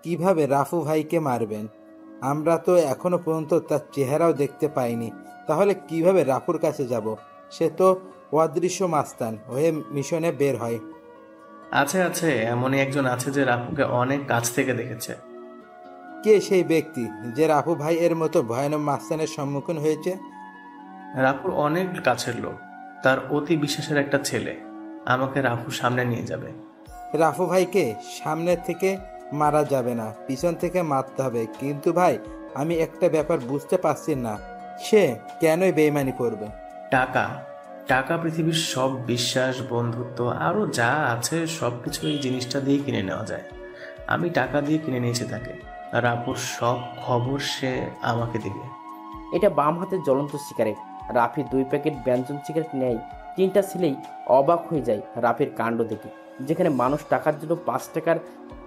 কিভাবে রাফু ভাইকে মারবেন? আমরা তো এখনো পর্যন্ত তার চেহারাও দেখতে পাইনি। তাহলে কিভাবে রাফুর কাছে যাব? সে তো অদৃশ্য মাস্তান হয়ে মিশনে বের হয়। আছে আছে, এমনই একজন আছে যে রাফুকে অনেক কাছ থেকে দেখেছে। কে সেই ব্যক্তি যে রাফু ভাই এর মতো ভয়ানক মাস্তানের সম্মুখীন হয়েছে? রাফুর অনেক কাছের লোক, তার অতি বিশ্বাসের একটা ছেলে। আমাকে রাফুর সামনে নিয়ে যাবে। রাফু ভাইকে সামনে থেকে মারা যাবে না, পিছন থেকে মারতে হবে। কিন্তু ভাই, আমি একটা ব্যাপার বুঝতে পারছি না, সে কেনই বেইমানি করবে? টাকা টাকা পৃথিবীর সব বিশ্বাস, বন্ধুত্ব আরও যা আছে সবকিছু এই জিনিসটা দিয়ে কিনে নেওয়া যায়। আমি টাকা দিয়ে কিনে নিয়েছি তাকে। রাফুর সব খবর সে আমাকে দিবে। এটা বাম হাতের জ্বলন্ত সিগারেট। রাফি 2 প্যাকেট ব্যঞ্জন সিগারেট নেয়। 3টা ছেলেই অবাক হয়ে যায় রাফির কাণ্ড দেখে। যেখানে মানুষ টাকার জন্য 5 টাকার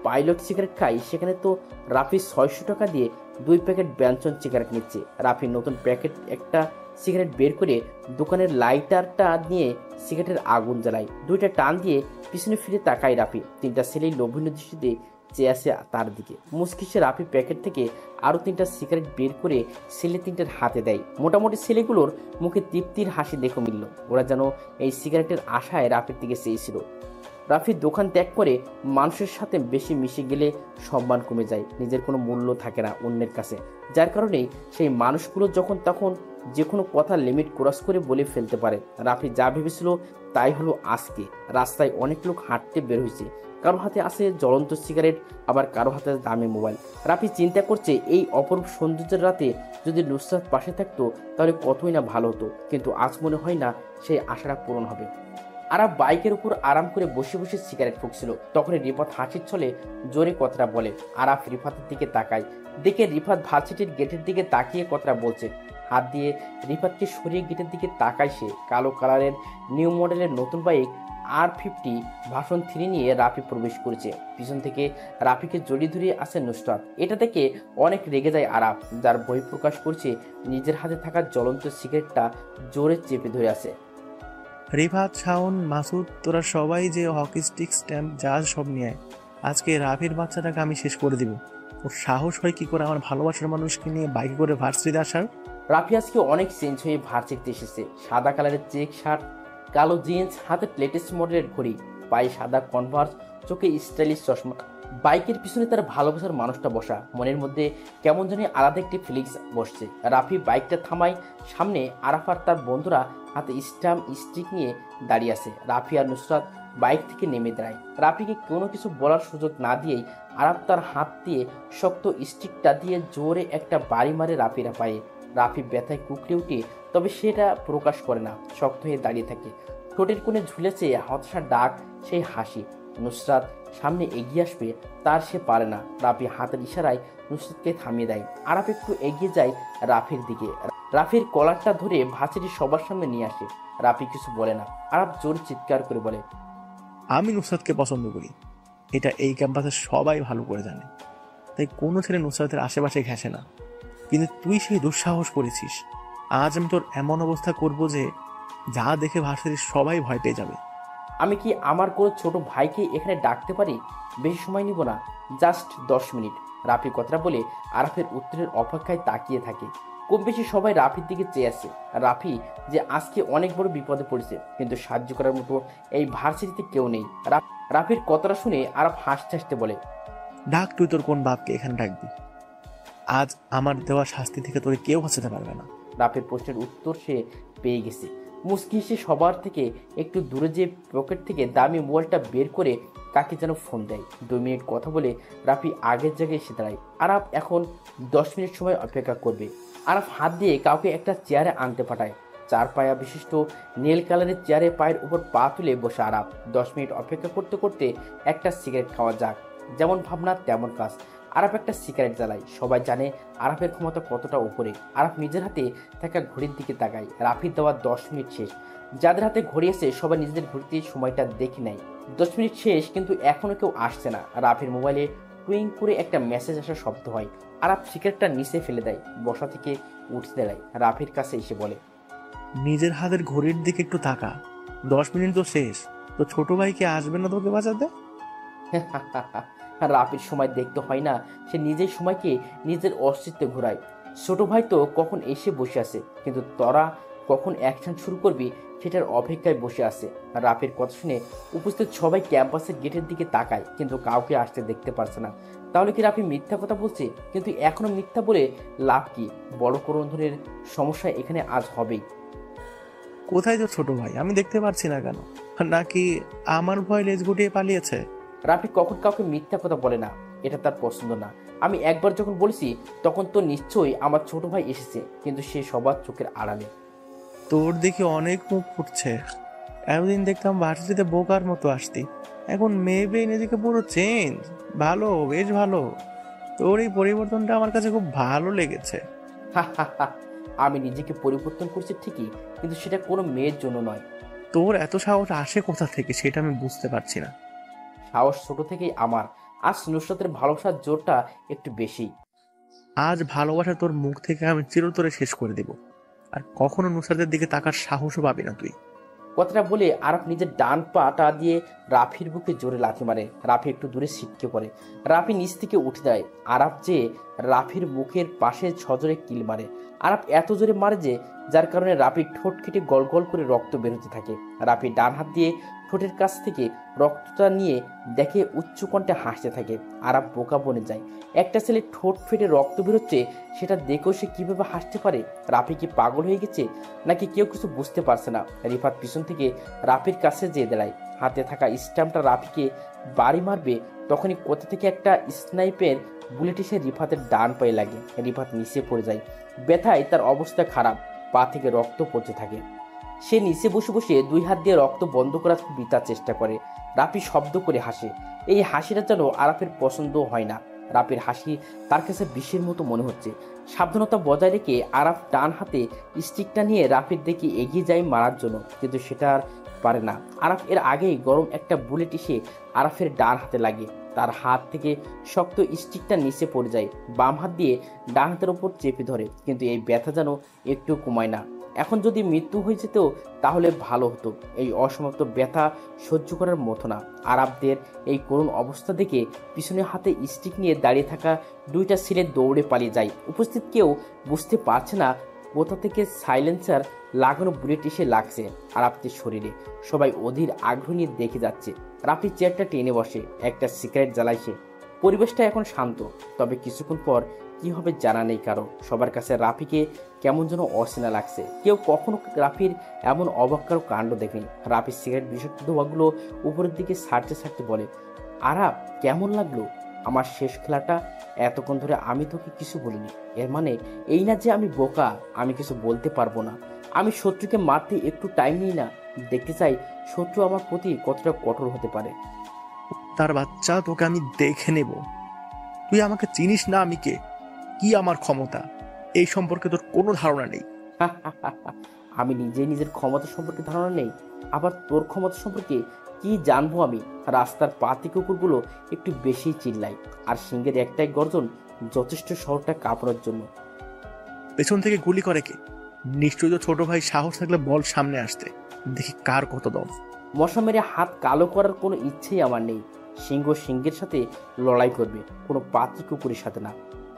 পাইলট সিগারেট খায়, সেখানে তো রাফি 600 টাকা দিয়ে 2 প্যাকেট ব্যঞ্জন সিগারেট নিচ্ছে। রাফি নতুন প্যাকেট একটা সিগারেট বের করে দোকানের লাইটারটা নিয়ে সিগারেটের আগুন জ্বালায়। 2টা টান দিয়ে পিছনে ফিরে তাকায় রাফি। 3টা ছেলেই লোভনীয় দৃষ্টিতে চেয়ে আসে তার দিকে। মুচকিসে রাফি প্যাকেট থেকে আরও 3টা সিগারেট বের করে ছেলে 3টার হাতে দেয়। মোটামুটি ছেলেগুলোর মুখে তৃপ্তির হাসি দেখে মিলল। ওরা যেন এই সিগারেটের আশায় রাফির দিকে চেয়েছিল। রাফি দোকান ত্যাগ করে মানুষের সাথে বেশি মিশে গেলে সম্মান কমে যায়। নিজের কোনো মূল্য থাকে না অন্যের কাছে। যার কারণেই সেই মানুষগুলো যখন তখন যে কোনো কথা লিমিট ক্রস করে বলে ফেলতে পারে। রাফি যা ভেবেছিল তাই হলো আজকে। রাস্তায় অনেক লোক হাঁটতে বের হয়েছে। কারো হাতে আছে জ্বলন্ত সিগারেট, আবার কারো হাতে দামি মোবাইল। রাফি চিন্তা করছে এই অপরূপ সৌন্দর্যের রাতে যদি নুসরাত পাশে থাকতো তাহলে কতই না ভালো হতো। কিন্তু আজ মনে হয় না সেই আশাটা পূরণ হবে। আরাফ বাইকের উপর আরাম করে বসে বসে সিগারেট ফুঁকছিল। তখনই রিফাত হাসির ছলে জোরে কথাটা বলে। আরাফ রিফাতের দিকে তাকায়, দেখে রিফাত ভার্সিটির গেটের দিকে তাকিয়ে কথাটা বলছে। হাত দিয়ে রিফাতকে সরিয়ে গেটের দিকে তাকায় সে। কালো কালারের নিউ মডেলের নতুন বাইক R50 ভার্সন 3 নিয়ে রাফি প্রবেশ করেছে। পিছন থেকে রাফিকে জড়িয়ে ধরে আছে নুসরাত। এটা থেকে অনেক রেগে যায় আরাফ, যার বই প্রকাশ করছে নিজের হাতে থাকা জ্বলন্ত সিগারেটটা জোরে চেপে ধরে আছে। রিফাত, শাওন, মাসুদ, তোরা সবাই যে হকি স্টিক, স্ট্যাম্প, জাহাজ সব নিয়ে আয়। আজকে রাফির বাচ্চাটাকে আমি শেষ করে দিব। ওর সাহস হয় কি করে আমার ভালোবাসার মানুষকে নিয়ে বাইকে করে ভার্সিটিতে আসার? রাফি আজকে অনেক চেঞ্জ হয়ে ভার্সিটিতে এসেছে। সাদা কালারের চেক শার্ট, কালো জিন্স, হাতে লেটেস্ট মডেলের ঘড়ি, পায়ে সাদা কনভার্স, চোখে স্টাইলিশ চশমা। বাইকের পিছনে তার ভালোবাসার মানুষটা বসা। মনের মধ্যে কেমন জানি আলাদা একটি ফিলিংস বসছে। রাফি বাইকটা থামায়। সামনে আরাফ আর তার বন্ধুরা হাতে স্ট্যাম্প স্টিক নিয়ে দাঁড়িয়ে আছে। রাফি আর নুসরাত বাইক থেকে নেমে দাঁড়ায়। রাফিকে কোনো কিছু বলার সুযোগ না দিয়েই আরাফ তার হাত দিয়ে শক্ত স্টিকটা দিয়ে জোরে একটা বাড়ি মারে রাফির পায়ে। রাফি ব্যথায় কুকড়ে উঠে, তবে সেটা প্রকাশ করে না, শক্ত হয়ে দাঁড়িয়ে থাকে। ঠোঁটের কোণে ঝুলেছে হতাশার ডাক, সেই হাসি। নুসরাত সামনে এগিয়ে আসবে, তার সে পারে না। রাফি হাতের ইশারায় নুসরাতকে থামিয়ে দেয়। আরাফ একটু এগিয়ে যায় রাফির দিকে। রাফির কলারটা ধরে ভার্সিটির সবার সামনে নিয়ে আসে। রাফি কিছু বলে না। আরাফ জোরে চিৎকার করে বলে, আমি নুসরাতকে পছন্দ করি, এটা এই ক্যাম্পাসে সবাই ভালো করে জানে, তাই কোনো ছেলে নুসরাতের আশেপাশে ঘেঁষে না। কিন্তু তুই সেই দুঃসাহস করেছিস। আজ আমি তোর এমন অবস্থা করব যে যা দেখে ভার্সিটির সবাই ভয় পেয়ে যাবে। আমি কি আমার কোনো ছোট ভাইকে এখানে ডাকতে পারি? বেশি সময় নিব না, জাস্ট 10 মিনিট। রাফি কথাটা বলে আরাফের উত্তরের অপেক্ষায় তাকিয়ে থাকে। কম বেশি সবাই রাফির দিকে চেয়ে আসে। রাফি যে আজকে অনেক বড় বিপদে পড়েছে, কিন্তু সাহায্য করার মতো এই ভার্সিটিতে কেউ নেই। রাফির কথাটা শুনে আরাফ হাসতে হাসতে বলে, ডাক, তুই তোর কোন বাপকে এখানে ডাকবি? আজ আমার দেওয়া শাস্তি থেকে তোরে কেউ বাঁচাতে পারবে না। রাফির প্রশ্নের উত্তর সে পেয়ে গেছে। মুচকি হেসে সবার থেকে একটু দূরে যে পকেট থেকে দামি মোবাইলটা বের করে কাকে যেন ফোন দেয়। 2 মিনিট কথা বলে রাফি আগের জায়গায় এসে দাঁড়ায়। আরাফ এখন 10 মিনিট সময় অপেক্ষা করবে। আরাফ হাত দিয়ে কাউকে একটা চেয়ারে আনতে পাঠায়। 4 পায়া বিশিষ্ট নীল কালারের চেয়ারে পায়ের উপর পা তুলে বসে আরাফ। 10 মিনিট অপেক্ষা করতে করতে একটা সিগারেট খাওয়া যাক, যেমন ভাবনা তেমন কাজ। আরাফ একটা সিগারেট জ্বালায়। সবাই জানে আরাফের ক্ষমতা কতটা উপরে। আরাফ নিজের হাতে থাকা ঘড়ির দিকে তাকায়। রাফির দেওয়া 10 মিনিট শেষ। যাদের হাতে ঘড়ি আছে সবাই নিজেদের ঘড়িতে সময়টা দেখে নেয়। 10 মিনিট শেষ, কিন্তু এখনো কেউ আসছে না। রাফির মোবাইলে টুইং করে একটা মেসেজ আসার শব্দ হয়। আরাফ সিগারেটটা নিচে ফেলে দেয়, বসা থেকে উঠে দাঁড়ায়, রাফির কাছে এসে বলে, নিজের হাতের ঘড়ির দিকে একটু তাকা, 10 মিনিট তো শেষ। তো ছোট ভাইকে আসবে না তোকে বাঁচাতে? রাফির সময় দেখতে হয় না, সে নিজের সময়কে নিজের অস্তিত্বে ঘোরায়। ছোট ভাই তো কখন এসে বসে আছে, কিন্তু তোরা কখন অ্যাকশন শুরু করবি সেটার অপেক্ষায় বসে আছে। রাফির কথা শুনে উপস্থিত সবাই ক্যাম্পাসের গেটের দিকে তাকায়, কিন্তু কাউকে আসতে দেখতে পারছে না। তাহলে কি রাফি মিথ্যা কথা বলছে? কিন্তু এখনো মিথ্যা বলে লাভ কি? বড় কোনো ধরনের সমস্যা এখানে আজ হবেই। কোথায় তোর ছোট ভাই? আমি দেখতে পারছি না কেন? নাকি আমার ভয় লেজ গুটিয়ে পালিয়েছে? রাফি কখন কাউকে মিথ্যা কথা বলে না, এটা তার পছন্দ না। আমি একবার যখন বলেছি তখন তো নিশ্চয়ই আমার ছোট ভাই এসেছে, কিন্তু সে সবার চোখের আড়ালে। তোর দেখি অনেক মুখ ফুটছে। এতদিন দেখতাম ভার্সিটিতে বোকার মতো আসতি, এখন মেয়ে নিজেকে পুরো চেঞ্জ। ভালো, বেশ ভালো। তোর এই পরিবর্তনটা আমার কাছে খুব ভালো লেগেছে। আমি নিজেকে পরিবর্তন করছি ঠিকই, কিন্তু সেটা কোনো মেয়ের জন্য নয়। তোর এত সাহস আসে কোথা থেকে সেটা আমি বুঝতে পারছি না। সাহস ছোট থেকেই আমার। আজ নুসরাতের ভালোবাসার জোরটা একটু বেশি। আজ ভালোবাসা তোর মুখ থেকে আমি চিরতরে শেষ করে দেব, আর কখনো নুসরাতের দিকে তাকার সাহসও পাবি না তুই। কথাটা বলে আরাফ নিজের ডান পাটা দিয়ে রাফির বুকে জোরে লাথি মারে। রাফি একটু দূরে ছিটকে পড়ে। রাফি নিচ থেকে উঠে যায়। আরাফ যে রাফির মুখের পাশে সজোরে কিল মারে। আরাফ এত জোরে মারে যে যার কারণে রাফির ঠোঁট কেটে গল গল করে রক্ত বেরোতে থাকে। রাফি ডান হাত দিয়ে ঠোঁটের কাছ থেকে রক্তটা নিয়ে দেখে উচ্চ কণ্ঠে হাসতে থাকে। আরাফ বোকা বনে যায়। একটা ছেলে ঠোঁট ফেটে রক্ত বেরোচ্ছে, সেটা দেখেও সে কিভাবে হাসতে পারে? রাফি কি পাগল হয়ে গেছে, নাকি কেউ কিছু বুঝতে পারছে না? রিফাত পিছন থেকে রাফির কাছে যেয়ে দাঁড়ায়। হাতে থাকা স্ট্যাম্পটা রাফিকে বাড়ি মারবে, তখনই কোথা থেকে একটা স্নাইপের বুলেট এসে রিফাতের ডান পায়ে লাগে। রিফাত নিচে পড়ে যায়। ব্যথায় তার অবস্থা খারাপ, পা থেকে রক্ত পড়তে থাকে। সে নিচে বসে বসে 2 হাত দিয়ে রক্ত বন্ধ করার বৃথা চেষ্টা করে। রাফি শব্দ করে হাসে। এই হাসিটা যেন আরাফের পছন্দ হয় না। রাফির হাসি তার কাছে বিষের মতো মনে হচ্ছে। সাবধানতা বজায় রেখে আরাফ ডান হাতে স্টিকটা নিয়ে রাফির দিকে এগিয়ে যায় মারার জন্য, কিন্তু সেটা আর পারে না। আরাফ এর আগেই গরম একটা বুলেট এসে আরাফের ডান হাতে লাগে। তার হাত থেকে শক্ত স্টিকটা নিচে পড়ে যায়। বাম হাত দিয়ে ডান হাতের ওপর চেপে ধরে, কিন্তু এই ব্যথা যেন একটু কমায় না। এখন যদি মৃত্যু হয়ে যেত তাহলে ভালো হতো। এই অসমাপ্ত ব্যথা সহ্য করার মতো না। আরাফদের এই করুণ অবস্থা দেখে পিছনে হাতে স্টিক নিয়ে দাঁড়িয়ে থাকা 2টা ছেলে দৌড়ে পালিয়ে যায়। উপস্থিত কেউ বুঝতে পারছে না কোথা থেকে সাইলেন্সার লাগানো বুলেট এসে লাগছে আরাফদের শরীরে। সবাই অধীর আগ্রহ নিয়ে দেখে যাচ্ছে। রাফি চেয়ারটা টেনে বসে, একটা সিগারেট জ্বালায় সে। পরিবেশটা এখন শান্ত, তবে কিছুক্ষণ পর কি হবে জানা নেই কারো। সবার কাছে রাফিকে কেমন যেন অচেনা লাগছে। কেউ কখনো রাফির এমন অবাক্য কাণ্ড দেখেনি। রাফির সিগারেট বিষাক্ত ধোঁয়াগুলো উপরের দিকে ছাড়তে ছাড়তে বলে, আরাপ কেমন লাগলো আমার শেষ খেলাটা? এতক্ষণ ধরে আমি তোকে কিছু বলিনি, এর মানে এই না যে আমি বোকা, আমি কিছু বলতে পারবো না। আমি শত্রুকে মারতে একটু টাইম নিই না, দেখতে চাই শত্রু আমার প্রতি কতটা কঠোর হতে পারে। তার বাচ্চা, তোকে আমি দেখে নেব। তুই আমাকে চিনিস না আমি কে, কি আমার ক্ষমতা, এই সম্পর্কে তোর কোনো ধারণা নেই। আমি নিজের ক্ষমতা সম্পর্কে ধারণা নেই, আবার তোর ক্ষমতা সম্পর্কে কি জানবো আমি? রাস্তার পাতি কুকুরগুলো একটু বেশি চিল্লাই, আর সিংহের একটাই গর্জন যথেষ্ট শহরটা কাঁপানোর জন্য। পেছন থেকে গুলি করে কে? নিশ্চয়ই তো ছোট ভাই, সাহস থাকলে বল সামনে আসতে, দেখি কার কত দম। মশা মেরে হাত কালো করার কোনো ইচ্ছেই আমার নেই। সিংহ সিংহের সাথে লড়াই করবে, কোনো পাতি কুকুরের সাথে না।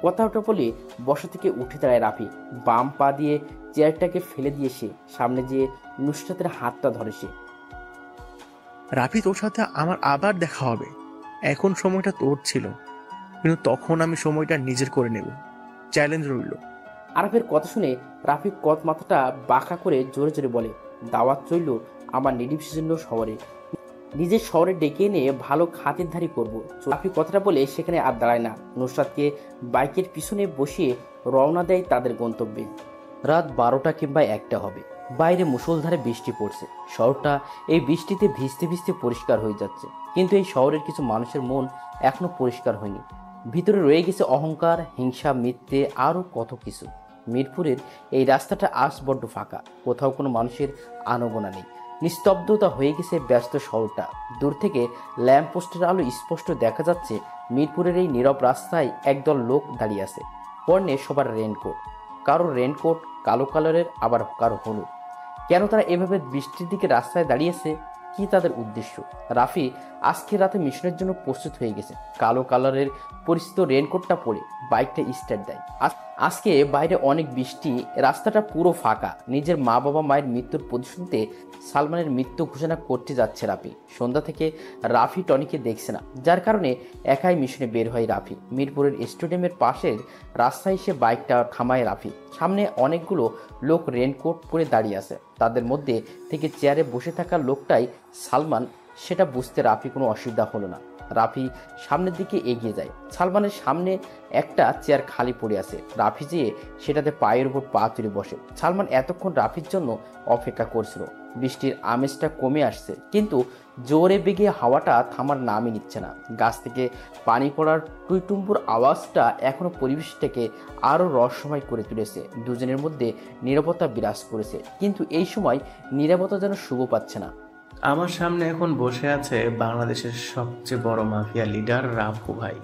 কথাটা বলে বসা থেকে উঠে দাঁড়ায় রাফি। বাম পা দিয়ে চেয়ারটাকে ফেলে দিয়ে সে সামনে যেয়ে নুসরাতের হাতটা ধরে সে। রাফি, তোর সাথে আমার আবার দেখা হবে। এখন সময়টা তোর ছিল, কিন্তু তখন আমি সময়টা নিজের করে নেব। চ্যালেঞ্জ রইল। আরাফের কথা শুনে রাফি কত মাথাটা বাঁকা করে জোরে জোরে বলে, দাওয়াত রইল আমার নির্বিচ্ছিন্ন শহরে, নিজের শহরে ডেকে এনে ভালো খাতিরদারি করবো। রাফি কথাটা বলে সেখানে আর দাঁড়ায় না, নুসরাতকে বাইকের পিছনে বসিয়ে রওনা দেয় তাদের গন্তব্যে। রাত 12টা কিংবা 1টা হবে। বাইরে মুষলধারে বৃষ্টি পড়ছে। শহরটা এই বৃষ্টিতে ভিজতে ভিজতে পরিষ্কার হয়ে যাচ্ছে, কিন্তু এই শহরের কিছু মানুষের মন এখনো পরিষ্কার হয়নি। ভিতরে রয়ে গেছে অহংকার, হিংসা, মিথ্যে, আরও কত কিছু। মিরপুরের এই রাস্তাটা আজ বড্ড ফাঁকা, কোথাও কোনো মানুষের আনাগোনা নেই। নিস্তব্ধতা হয়ে গেছে ব্যস্ত শহরটা। দূর থেকে ল্যাম্পপোস্টের আলো স্পষ্ট দেখা যাচ্ছে মিরপুরের এই নীরব রাস্তায় একদল লোক দাঁড়িয়ে আছে। পরনে সবার রেনকোট, কারো রেনকোট কালো কালারের, আবার কারো হলুদ। কেন তারা এভাবে বৃষ্টির দিকে রাস্তায় দাঁড়িয়েছে? কি তাদের উদ্দেশ্য? রাফি আজকে রাতে মিশনের জন্য প্রস্তুত হয়ে গেছে। কালো কালারের পরিচিত রেনকোটটা পরে বাইকটা স্টার্ট দেয়। আজকে বাইরে অনেক বৃষ্টি, রাস্তাটা পুরো ফাঁকা। নিজের মা বাবা মায়ের মৃত্যুর প্রতিশোধে সালমানের মৃত্যু ঘোষণা করতে যাচ্ছে রাফি। সন্ধ্যা থেকে রাফি টনিকে দেখছে না, যার কারণে একাই মিশনে বের হয় রাফি। মিরপুরের স্টেডিয়ামের পাশের রাস্তায় এসে বাইকটা থামায় রাফি। সামনে অনেকগুলো লোক রেনকোট পরে দাঁড়িয়ে আছে। তাদের মধ্যে থেকে চেয়ারে বসে থাকা লোকটাই সালমান, সেটা বুঝতে রাফি কোনো অসুবিধা হলো না। রাফি সামনের দিকে এগিয়ে যায়। সালমানের সামনে একটা চেয়ার খালি পড়ে আছে। রাফি যেয়ে সেটাতে পায়ের উপর পা তুলে বসে। সালমান এতক্ষণ রাফির জন্য অপেক্ষা করছিল। বৃষ্টির আমেজটা কমে আসছে, কিন্তু জোরে বেগে হাওয়াটা থামার নামই নিচ্ছে না। গাছ থেকে পানি পড়ার টুইটুম্বুর আওয়াজটা এখনো পরিবেশটাকে আরও রহস্যময় করে তুলেছে। দুজনের মধ্যে নীরবতা বিরাজ করেছে, কিন্তু এই সময় নীরবতা যেন শুভ পাচ্ছে না। আমার সামনে এখন বসে আছে বাংলাদেশের সবচেয়ে বড় মাফিয়া লিডার রাফু ভাই।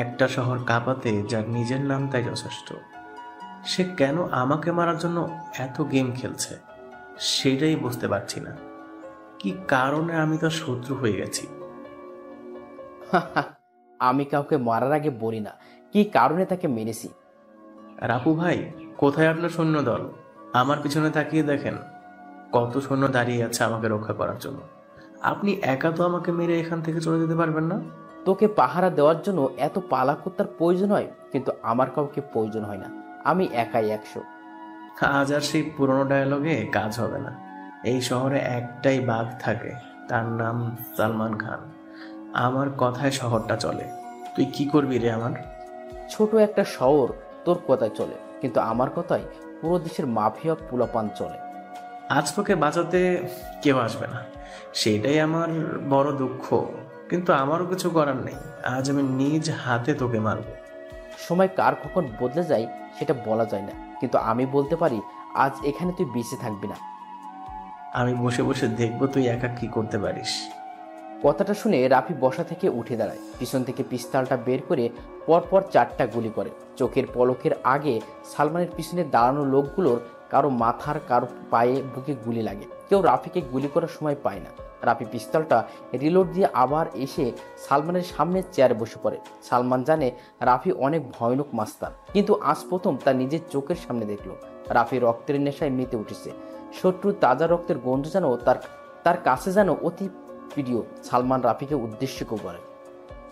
একটা শহর কাঁপাতে যার নিজের নাম তাই যথেষ্ট। সে কেন আমাকে মারার জন্য এত গেম খেলছে সেটাই বুঝতে পারছি না। কি কারণে আমি তো শত্রু হয়ে গেছি? আমি কাউকে মারার আগে বলি না কি কারণে তাকে মেরেছি। রাফু ভাই, কোথায় আপনার সৈন্যদল? আমার পিছনে তাকিয়ে দেখেন, কত সৈন্য দাঁড়িয়ে আছে আমাকে রক্ষা করার জন্য। আপনি একা তো আমাকে মেরে এখান থেকে চলে যেতে পারবেন না। তোকে পাহারা দেওয়ার জন্য এত পালা কুত্তার প্রয়োজন হয়, কিন্তু আমার কাউকে প্রয়োজন হয় না। আমি একাই 100। আজ আর সেই পুরনো ডায়লগে কাজ হবে না। এই শহরে একটাই বাঘ থাকে, তার নাম সালমান খান। আমার কথায় শহরটা চলে। তুই কি করবি রে আমার? ছোট একটা শহর তোর কথায় চলে, কিন্তু আমার কথায় পুরো দেশের মাফিয়া পোলাপান চলে। আজ তোকে বাঁচাতে কেউ আসবে না, সেটাই আমার বড় দুঃখ। কিন্তু আমারও কিছু করার নেই। আজ আমি নিজ হাতে তোকে মারব। সময় কার কখন বদলে যায় সেটা বলা যায় না, কিন্তু আমি বলতে পারি আজ এখানে তুই বেঁচে থাকবি না। আমি বসে বসে দেখবো তুই একা কি করতে পারিস। কথাটা শুনে রাফি বসা থেকে উঠে দাঁড়ায়। পিছন থেকে পিস্তলটা বের করে পরপর 4টা গুলি করে। চোখের পলকের আগে সালমানের পিছনে দাঁড়ানো লোকগুলোর কারো মাথার, কারো পায়ে, বুকে গুলি লাগে। কেউ রাফিকে গুলি করার সময় পায় না। রাফি পিস্তলটা রিলোড দিয়ে আবার এসে সালমানের সামনে চেয়ারে বসে পড়ে। সালমান জানে রাফি অনেক ভয়ানক মাস্তান, কিন্তু আজ প্রথম তার নিজের চোখের সামনে দেখলো রাফি রক্তের নেশায় মেতে উঠেছে। শত্রুর তাজা রক্তের গন্ধ যেন তার কাছে যেন অতি প্রিয়। সালমান রাফিকে উদ্দেশ্য করে,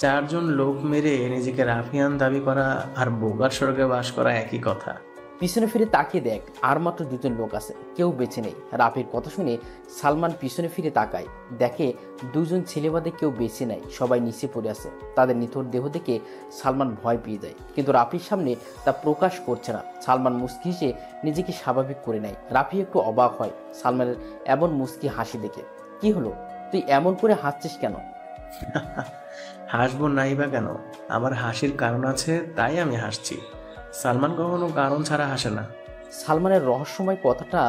4 জন লোক মেরে নিজেকে রাফিয়ান দাবি করা আর বোগার স্বর্গে বাস করা একই কথা। পিছনে ফিরে তাকিয়ে দেখ, আর মাত্র দুজন লোক আছে, কেউ বেঁচে নেই। রাফির কথা শুনে সালমান পিছনে ফিরে তাকায়, দেখে দুজন ছেলে বাদে কেউ বেঁচে নাই, সবাই নিচে পড়ে আছে। তাদের নিথর দেহ দেখে সালমান ভয় পেয়ে যায়, কিন্তু রাফির সামনে তা প্রকাশ করছে না। সালমান মুস্কি হেসে নিজেকে স্বাভাবিক করে নেয়। রাফি একটু অবাক হয় সালমানের এমন মুস্কি হাসি দেখে। কি হলো, তুই এমন করে হাসছিস কেন? হাসবো নাই বা কেন? আমার হাসির কারণ আছে, তাই আমি হাসছি। সালমান কখনো কারণ ছাড়া হাসে না। সালমানের রহস্যময় কথাটা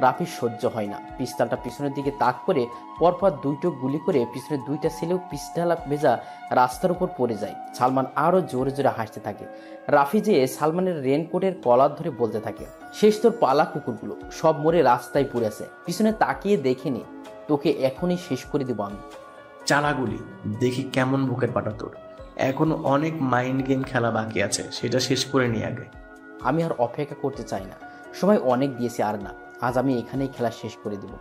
রাফির সহ্য হয় না। পিস্তলটা পিছনের দিকে তাক করে পরপর দুইটো গুলি করে পিছনের দুইটা ছেলেও পিস্তলা ভেজা রাস্তার উপর পড়ে যায়। সালমান আরও জোরে জোরে হাসতে থাকে। রাফি যে সালমানের রেনকোটের কলার ধরে বলতে থাকে, শেষ তোর পালা কুকুরগুলো সব মরে রাস্তায় পড়ে আছে, পিছনে তাকিয়ে দেখে নে, তোকে এখনই শেষ করে দেবো আমি। চালাগুলি, দেখি কেমন বুকের পাটা তোর। এখনো অনেক মাইন্ড গেম খেলা বাকি আছে, সেটা শেষ করে নিয়ে আগে। আমি আর অপেক্ষা করতে চাই না, সময় অনেক দিয়েছে আর না, আজ আমি এখানেই খেলা শেষ করে দেব।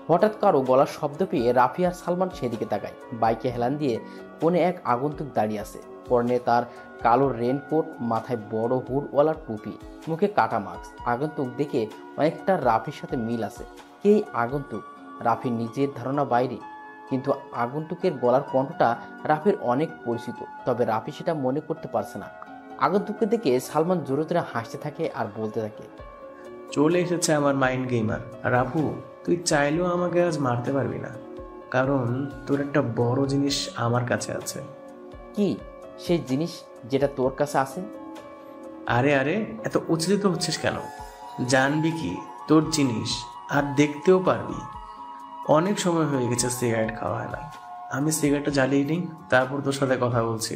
হঠাৎ কারো গলার শব্দ পেয়ে রাফি আর সালমান সেদিকে তাকায়। বাইকে হেলান দিয়ে কোণে এক আগন্তুক দাঁড়িয়ে আছে। পরনে তার কালো রেনকোট, মাথায় বড় হুডওয়ালা টুপি, মুখে কাটা মাস্ক। আগন্তুক দেখে অনেকটা রাফির সাথে মিল আছে। কে আগন্তুক? রাফির নিজের ধারণা বাইরে, কিন্তু আগন্তুকের গলার কণ্ঠটা রাফির অনেক পরিচিত, তবে রাফি সেটা মনে করতে পারছে না। আগন্তুককে দেখে সালমান জোরে জোরে হাসতে থাকে আর বলতে থাকে, চলে এসেছে আমার মাইন্ড গেমার। রাফু, তুই চাইলেও আমাকে আজ মারতে পারবি না, কারণ তোর একটা বড় জিনিস আমার কাছে আছে। কি সেই জিনিস যেটা তোর কাছে আছে? আরে আরে, এত উচ্ছ্বসিত হচ্ছিস কেন? জানবি কি তোর জিনিস, আর দেখতেও পারবি। অনেক সময় হয়ে গেছে সিগারেট খাওয়া হয় না। আমি সিগারেটটা জ্বালিয়ে নিই, তারপর তোর সাথে কথা বলছি।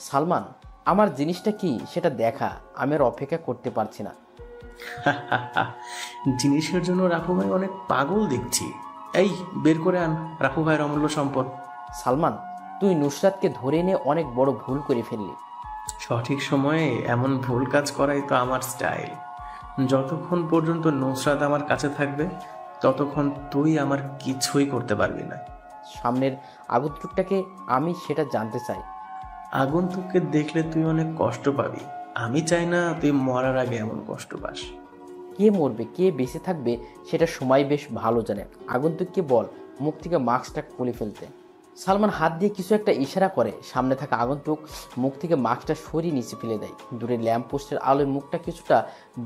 সালমান, আমার জিনিসটা কি সেটা দেখা, আমি আর অপেক্ষা করতে পারছি না। জিনিসের জন্য রাফু ভাই অনেক পাগল দেখছি। এই বের করে আন রাফু ভাইয়ের অমূল্য সম্পদ। সালমান, তুই নুসরাতকে ধরে এনে অনেক বড় ভুল করে ফেললি। সঠিক সময়ে এমন ভুল কাজ করাই তো আমার স্টাইল। যতক্ষণ পর্যন্ত নুসরাত আমার কাছে থাকবে, ততক্ষণ তুই আমার কিছুই করতে পারবি না। সামনের আগন্তুকটাকে আমি সেটা জানতে চাই। আগন্তুককে দেখলে তুই অনেক কষ্ট পাবি। আমি চাই না তুই মরার আগে এমন কষ্ট পাস। কে মরবে কে বেঁচে থাকবে সেটা সময় বেশ ভালো জানে। আগন্তুককে বল মুখ থেকে মাস্কটা খুলে ফেলতে। সালমান হাত দিয়ে কিছু একটা ইশারা করে। সামনে থাকা আগন্তুক মুখ থেকে মাস্কটা সরিয়ে নিচে ফেলে দেয়। দূরে ল্যাম্প পোস্টের আলোয় মুখটা কিছুটা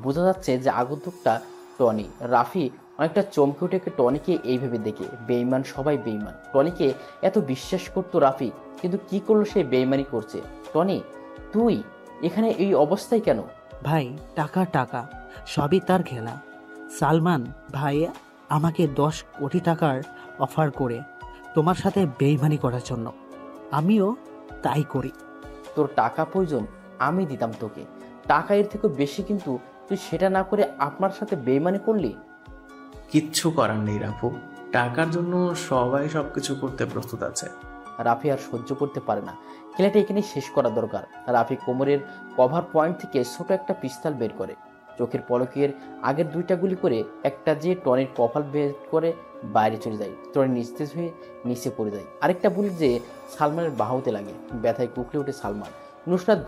বোঝা যাচ্ছে যে আগন্তুকটা টনি। রাফি অনেকটা চমকে উঠে টনিকে এইভাবে দেখে। বেইমান সবাই বেইমান। টনিকে এত বিশ্বাস করতো রাফি, কিন্তু কি করলো সে বেইমানি করছে। টনি, তুই এখানে এই অবস্থায় কেন? ভাই, টাকা টাকা সবই তার খেলা। সালমান ভাই আমাকে 10 কোটি টাকার অফার করে তোমার সাথে বেইমানি করার জন্য, আমিও তাই করি। তোর টাকা প্রয়োজন, আমি দিতাম তোকে টাকা, এর থেকে বেশি, কিন্তু তুই সেটা না করে আপনার সাথে বেইমানি করলি। কিচ্ছু করার নেই রাফু, টাকার জন্য সবাই সবকিছু করতে প্রস্তুত আছে। রাফি আর সহ্য করতে পারে না, খেলাটা এখানে শেষ করা দরকার। রাফি কোমরের কভার পয়েন্ট থেকে ছোট একটা পিস্তল বের করে, চোখের পলকের আগের দুইটা গুলি করে একটা যে টনির কপাল বের করে বাইরে চলে যায়। টনি নিস্তেজ হয়ে নিচে পড়ে যায়। আরেকটা বুলেট যে সালমানের বাহুতে লাগে। ব্যথায় কুকলে ওঠে সালমান। নুসরাত